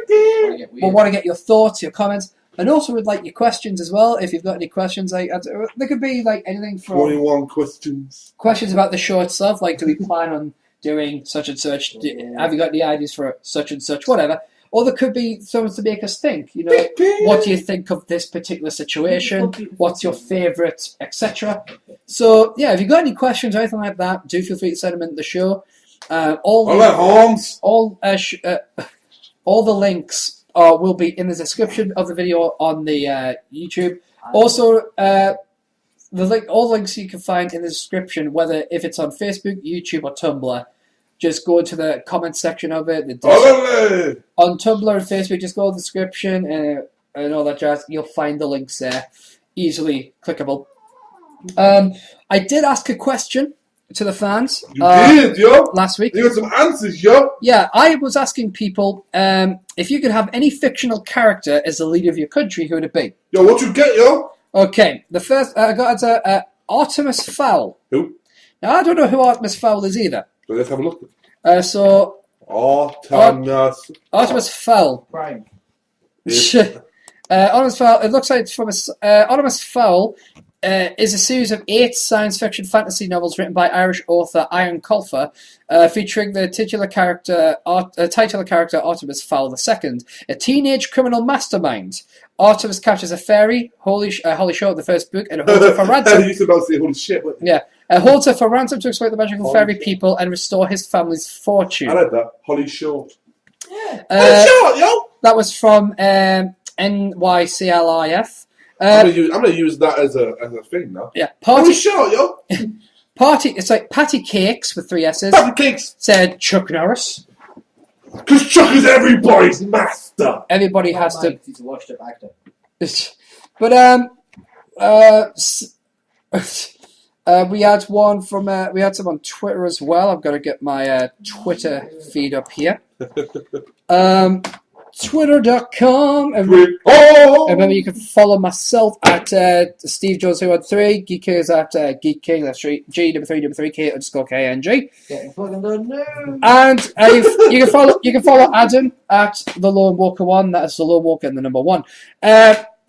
your thoughts, your comments, and also we'd like your questions as well. If you've got any questions, like there could be like anything from 21 questions about the show itself, like do we plan on doing such and such? Have you got any ideas for such and such? Whatever. Or there could be something to make us think. You know, what do you think of this particular situation? What's your favourite, etc. So yeah, if you've got any questions or anything like that, do feel free to send them into the show. All the links will be in the description of the video on the YouTube. Also, all the links you can find in the description, whether if it's on Facebook, YouTube, or Tumblr. Just go to the comment section of it. On Tumblr and Facebook, just go to the description and all that jazz. You'll find the links there. Easily clickable. I did ask a question to the fans. You did, yo? Last week. You got some answers, yo? Yeah, I was asking people if you could have any fictional character as the leader of your country, who would it be? Yo, what you get, yo? Okay, the first I got Artemis Fowl. Who? Now, I don't know who Artemis Fowl is either. So let's have a look. Artemis Fowl. Prime. Artemis Fowl. It looks like it's from Artemis Fowl is a series of 8 science fiction fantasy novels written by Irish author Ian Colfer, featuring the titular character Artemis Fowl II, a teenage criminal mastermind. Artemis captures a fairy, Holy Short, the first book, and holds her for ransom. You used to about to say holy shit. Yeah, holds her for ransom to exploit the magical fairy people and restore his family's fortune. I like that. Holly Short. Yeah. Holly Short, yo! That was from NYCLIF. I'm gonna use that as a thing now. Yeah, Holly Short, yo! It's like Patty Cakes with 3 S's. Patty Cakes! Said Chuck Norris. Because Chuck is everybody's master! Everybody has to... He's a washed-up actor. But, we had one from... we had some on Twitter as well. I've got to get my Twitter feed up here. Twitter.com. And remember, you can follow myself at SteveJones313. Geek is at Geek King. That's G33K _KNG. And you can follow Adam at TheLonewalker1. That's TheLonewalker and the number 1.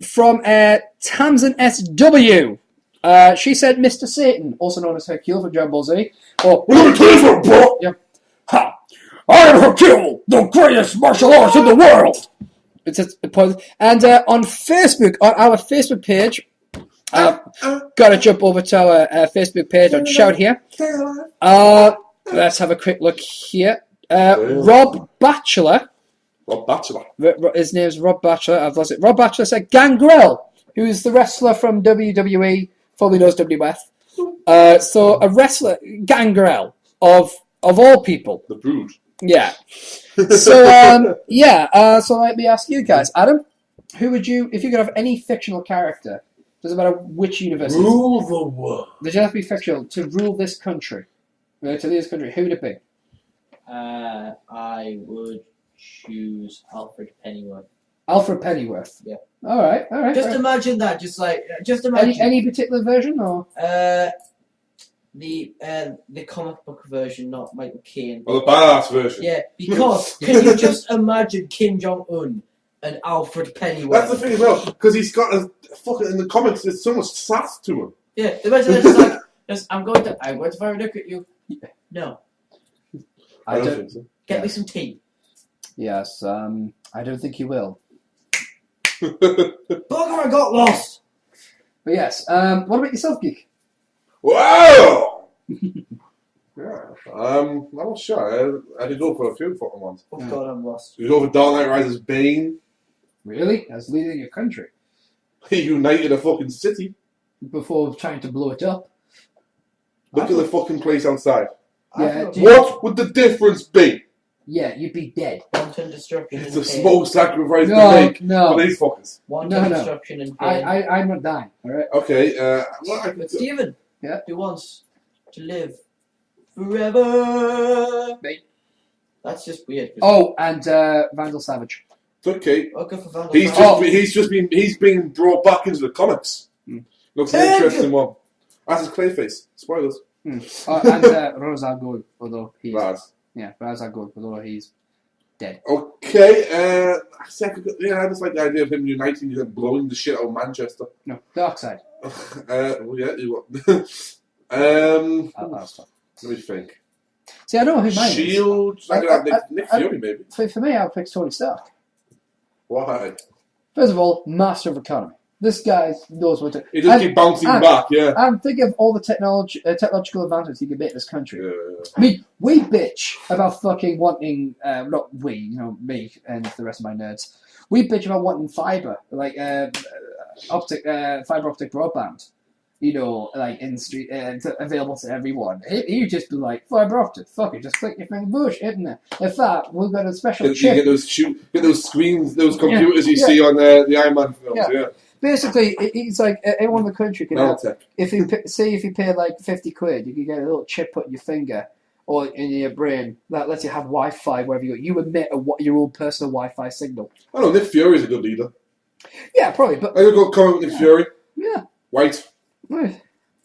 From Tamsin SW. She said Mr. Satan, also known as Hercule from Dragon Ball Z. Yep. Ha! I am Hercule, the greatest martial arts in the world! And on Facebook, on our Facebook page, got to jump over to our Facebook page on Shout here. Let's have a quick look here. Rob Batchelor. His name's Rob Batchelor. I've lost it. Rob Batchelor said Gangrel, who is the wrestler from WWE, formerly known as WWF. So a wrestler, Gangrel, of all people. The Brood. Yeah. So, so let me ask you guys. Adam, who would you, if you could have any fictional character, doesn't matter which universe. Rule the world. Does it have to be fictional to rule this country? To lead this country, who would it be? I would choose Alfred Pennyworth. Alfred Pennyworth? Yeah. Alright. Just imagine that, just imagine. Any particular version, or? The comic book version, not Michael Caine. Or the badass version. Yeah, because can you just imagine Kim Jong-un and Alfred Pennyworth? That's the thing as well, because he's got a fucking, in the comics, there's so much sass to him. Yeah, imagine it's like, I'm going to fire a look at you. No. I don't think so. Get me some tea. Yes, I don't think he will. Bugger, I got lost! But yes, what about yourself, Geek? Wow! Yeah, I'm not sure. I did go for a few fucking ones. Oh god, I'm lost. You go for Dark Knight Rises Bane. Really? As leading your country? He united a fucking city. Before trying to blow it up. Look at the fucking place outside. Yeah. What would the difference be? yeah, you'd be dead. Wanton destruction It's in a pain. small sacrifice to No, make for no. these fuckers. Wanton No. destruction in pain. I'm not dying, alright? Okay, well, I But Stephen, Yeah. who wants to live forever? Me. That's just weird. Oh, and Vandal Savage. it's okay. I'll go for Vandal. He's been brought back into the comics. Looks an interesting one. That's his Clayface. Spoilers. And Ra's al Ghul, although he's Ra's al Ghul, although he's dead. Okay, I just like the idea of him uniting and blowing the shit out of Manchester. No, Darkseid. Well, yeah, you That's tough. let me think. See, I don't know who mine is. Shield. I could have Nick Fury, maybe. For me, I would pick Tony Stark. Why? First of all, master of economy. This guy knows what to. He does keep bouncing back, yeah. And think of all the technological advances he could make in this country. Yeah. I mean, we bitch about fucking wanting, not we, you know, me and the rest of my nerds. We bitch about wanting fiber, like fiber optic broadband, you know, like in the street, available to everyone. You just be like, fiber optic, fuck it, just click your finger, bush, isn't it? In fact, we've got a special You chip. get those screens, those computers you see on the Iron Man films, yeah. Basically, it's like anyone in the country can have, Nanotech. if you pay like 50 quid, you can get a little chip put in your finger or in your brain that lets you have Wi-Fi wherever you go. You emit your own personal Wi-Fi signal. I don't know, Nick Fury's a good leader. Yeah, probably, but... I'm going to go comment with Nick Fury. Yeah. White. Right.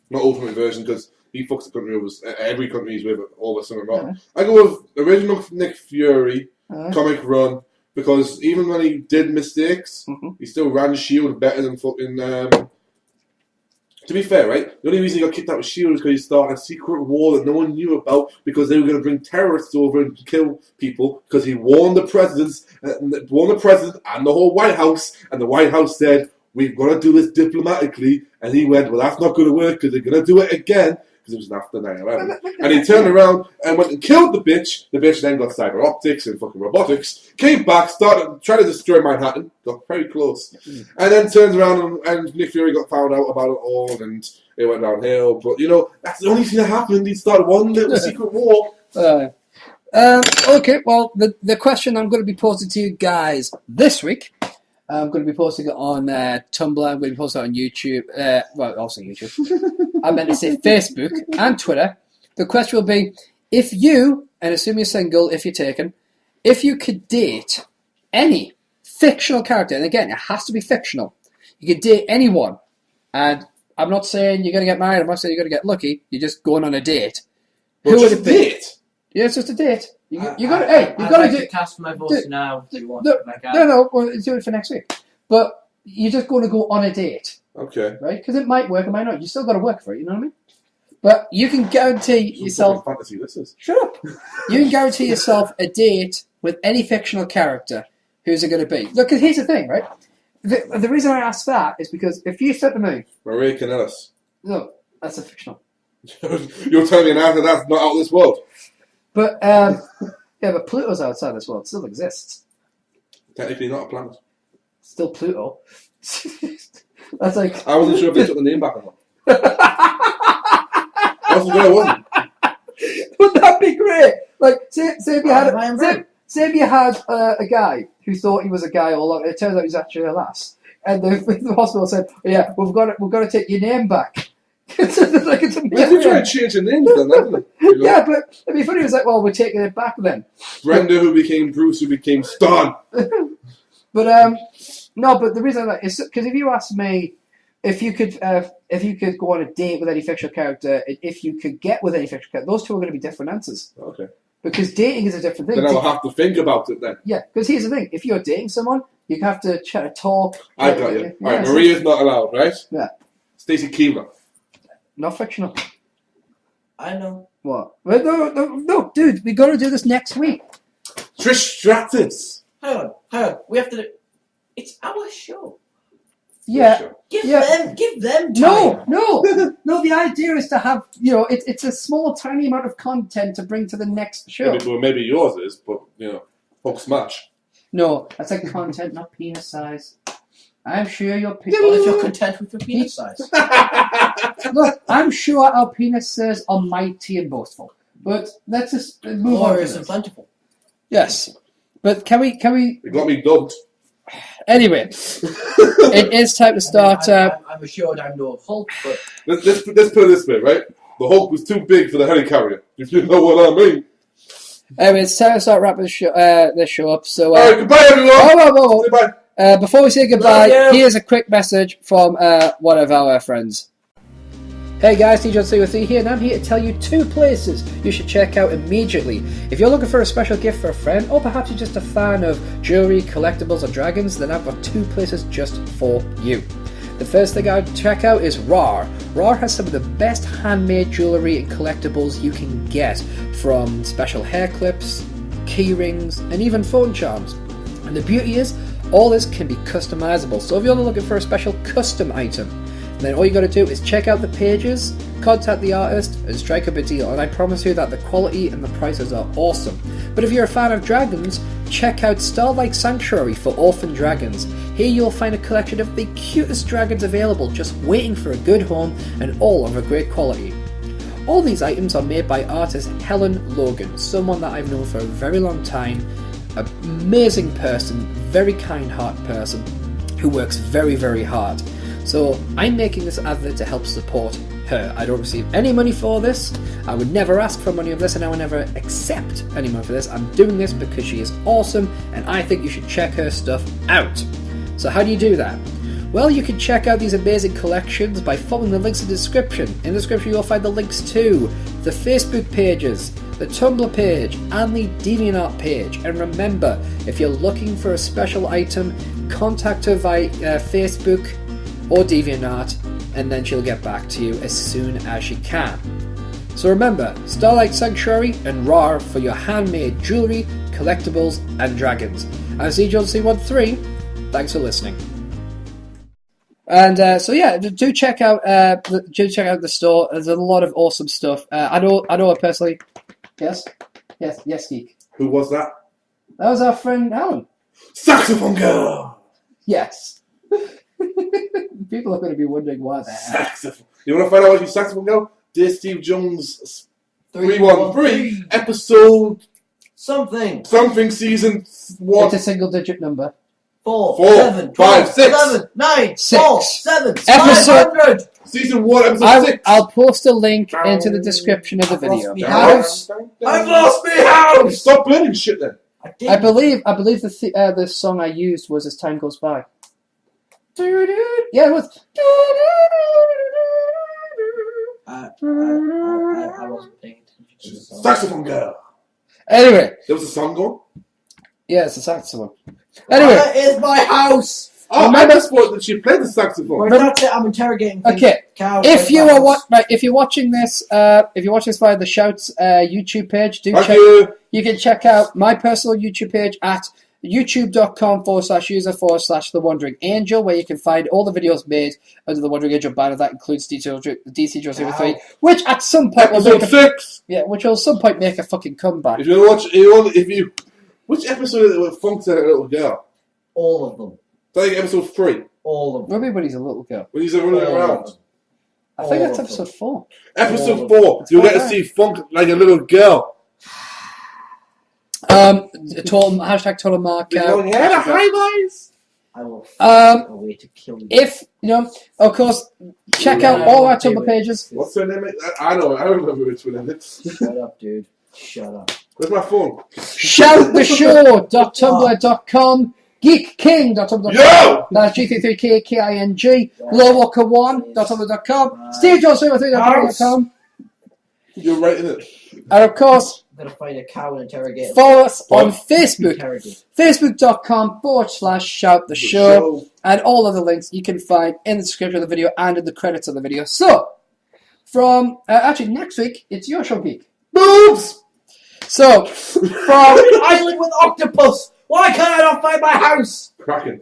Not ultimate version, because he fucks the country over, every country he's with, all of a sudden not. Yeah. I go with original Nick Fury, Uh-huh. comic run, because even when he did mistakes, he still ran S.H.I.E.L.D. better than fucking... to be fair, right? The only reason he got kicked out of S.H.I.E.L.D. was because he started a secret war that no one knew about because they were going to bring terrorists over and kill people because he warned the president and the whole White House, and the White House said, we've got to do this diplomatically, and he went, well, that's not going to work because they're going to do it again. It was after 9/11. And he turned around and went and killed the bitch. The bitch then got cyber optics and fucking robotics. Came back, started trying to destroy Manhattan. Got very close. And then turns around and Nick Fury got found out about it all and it went downhill. But, you know, that's the only thing that happened. He started one little secret war. Okay, well, the question I'm going to be posing to you guys this week, I'm going to be posting it on Tumblr, I'm going to be posting it on YouTube, well, also YouTube. I meant to say Facebook and Twitter. The question will be, if you, and assume you're single, if you're taken, if you could date any fictional character, and again, it has to be fictional, you could date anyone, and I'm not saying you're going to get married, I'm not saying you're going to get lucky, you're just going on a date. But Who would just it be? date? Yeah, it's just a date. You got to. I'd like do to cast my vote now. If you want. No. Well, do it for next week. But you're just going to go on a date, Okay. right? Because it might work, it might not. You still got to work for it. You know what I mean? But you can guarantee yourself. What fantasy this is? Shut up. You can guarantee yourself a date with any fictional character. Who's it going to be? Look, 'cause here's the thing, right? The reason I ask that is because if you said to me, Maria Kanellis. "Look, that's a fictional," You're telling me now that that's not out of this world? but yeah, but Pluto's outside this world. It still exists. Technically not a planet. Still Pluto. That's like. I wasn't sure if they took the name back or not. I wasn't sure I wasn't. Wouldn't that be great? Like, say if you had a guy who thought he was a guy all along. It turns out he's actually a lass, and the hospital said, "Yeah, we've got to take your name back." It's They tried to change the names then, haven't they? You know? Yeah, but it'd be funny. It was like, "Well, we're taking it back then." Brenda, who became Bruce, who became Stan. But no. But the reason that is because if you ask me if you could go on a date with any fictional character, if you could get with any fictional character, those two are going to be different answers. Okay. Because dating is a different thing. Then I'll have to think about it then. Yeah, because here's the thing: if you're dating someone, you have to try to talk. I got you. All right, Maria's not allowed, right? Yeah. Stacey Keebler. Not fictional. I know. What? Well, no, dude, we got to do this next week. Trish Stratus. Hang on. We have to do... It's our show. Yeah. Give them time. No. The idea is to have, it's a small, tiny amount of content to bring to the next show. Maybe yours is, but, Hulk smash. No, that's like content, not penis size. I'm sure your penis... Well, if you're content with your penis size. Look, I'm sure our penises are mighty and boastful. But let's just move on. Glorious and plentiful. Yes. But can we... You got me dubbed. Anyway, it is time to start... I'm assured I'm no Hulk, but... Let's put it this way, right? The Hulk was too big for the helicarrier, if you know what I mean. Anyway, it's time to start wrapping this show up. So, Alright, goodbye everyone! Whoa. Goodbye. Before we say goodbye, Love you. here's a quick message from one of our friends. Hey guys, SteveJones313 here, and I'm here to tell you 2 places you should check out immediately. If you're looking for a special gift for a friend, or perhaps you're just a fan of jewellery, collectibles, or dragons, then I've got 2 places just for you. The first thing I'd check out is RAR. RAR has some of the best handmade jewellery and collectibles you can get, from special hair clips, key rings, and even phone charms. And the beauty is, all this can be customizable, so if you're looking for a special custom item, then all you got to do is check out the pages, contact the artist, and strike up a deal, and I promise you that the quality and the prices are awesome. But if you're a fan of dragons, check out Starlight Sanctuary for orphan dragons. Here you'll find a collection of the cutest dragons available, just waiting for a good home, and all of a great quality. All these items are made by artist Helen Logan, someone that I've known for a very long time, an amazing person, very kind-hearted person, who works very, very hard. So I'm making this advert to help support her. I don't receive any money for this. I would never ask for money of this, and I would never accept any money for this. I'm doing this because she is awesome, and I think you should check her stuff out. So how do you do that? Well, you can check out these amazing collections by following the links in the description. In the description you'll find the links to the Facebook pages, the Tumblr page, and the DeviantArt page. And remember, if you're looking for a special item, contact her via Facebook or DeviantArt, and then she'll get back to you as soon as she can. So remember, Starlight Sanctuary and RAR for your handmade jewellery, collectibles, and dragons. I'm SteveJones313. Thanks for listening. And so yeah, do check out the store. There's a lot of awesome stuff. I know her personally. Yes, Geek. Who was that? That was our friend Alan. Saxophone girl! Yes. People are going to be wondering why the hell. Saxophone. You want to find out what your saxophone girl? Dear Steve Jones 313, episode something season 1. It's a single digit number. 4, 7, 5, 6, 11, 9, 6. 4, 7, Episode 500. Season 1, episode 6. I'll post a link into the description of the video. I've lost my house! Stop burning shit then. I believe the song I used was As Time Goes By. Yeah, it was. I wasn't paying attention to the song. Saxophone girl. Anyway. There was a song going? Yeah, it's a saxophone. Anyway. Where is my house? Oh, Remember, I just thought that she played the saxophone. Well, that's it. I'm interrogating things. Okay. If you're watching this via the Shouts YouTube page, you can check out my personal YouTube page at youtube.com/user/The Wandering Angel, where you can find all the videos made under the Wandering Angel banner. That includes DC03, which at some point episode 6. Which will at some point make a fucking comeback. If you watch, which episode of Funk's a little girl? All of them. I think episode 3. All of them. Everybody's a little girl. When he's running around. I think that's episode 4. Episode 4. You'll get to see Funk like a little girl. Total marker. Hi guys. I will find a way to kill you. If of course, check out all our Tumblr pages. What's her name? I know. I remember which one it is. Shut up, dude. Shut up. Where's my phone? Shouttheshow.tumblr.com, geekking.tumblr.com. Yo! That's G33K King. TheLonewalker1.tumblr.com. SteveJones313.com. You're writing it. And of course, I'm going to find a cow and interrogate him. follow us on Facebook. Interrogate. Facebook.com/shouttheshow. And all of the links you can find in the description of the video and in the credits of the video. So, from actually next week, it's your show, Geek. Boobs! So, from Island with octopus! Why can't I not find my house? Cracking.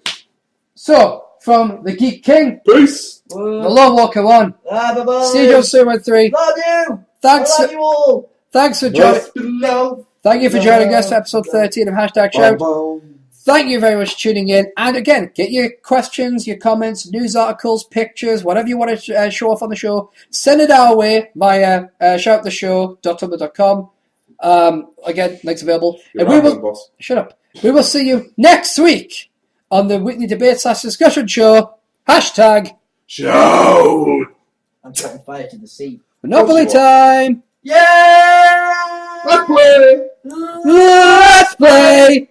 So, from the Geek King, Peace! the LoveWalker1, Bye-bye. SteveJones313, Love you! thanks, I love you all! thanks for joining. Love. Thank you for joining us for episode 13 of Hashtag Shout. Thank you very much for tuning in. And again, get your questions, your comments, news articles, pictures, whatever you want to show off on the show. Send it our way via shouttheshow.tumblr.com. Again, links available. You're And we rambling, will boss. shut up. We will see you next week on the weekly debate / discussion show. Hashtag Show! I'm setting fire to the sea. Monopoly Of course you time. Yeah! Let's play! Let's play.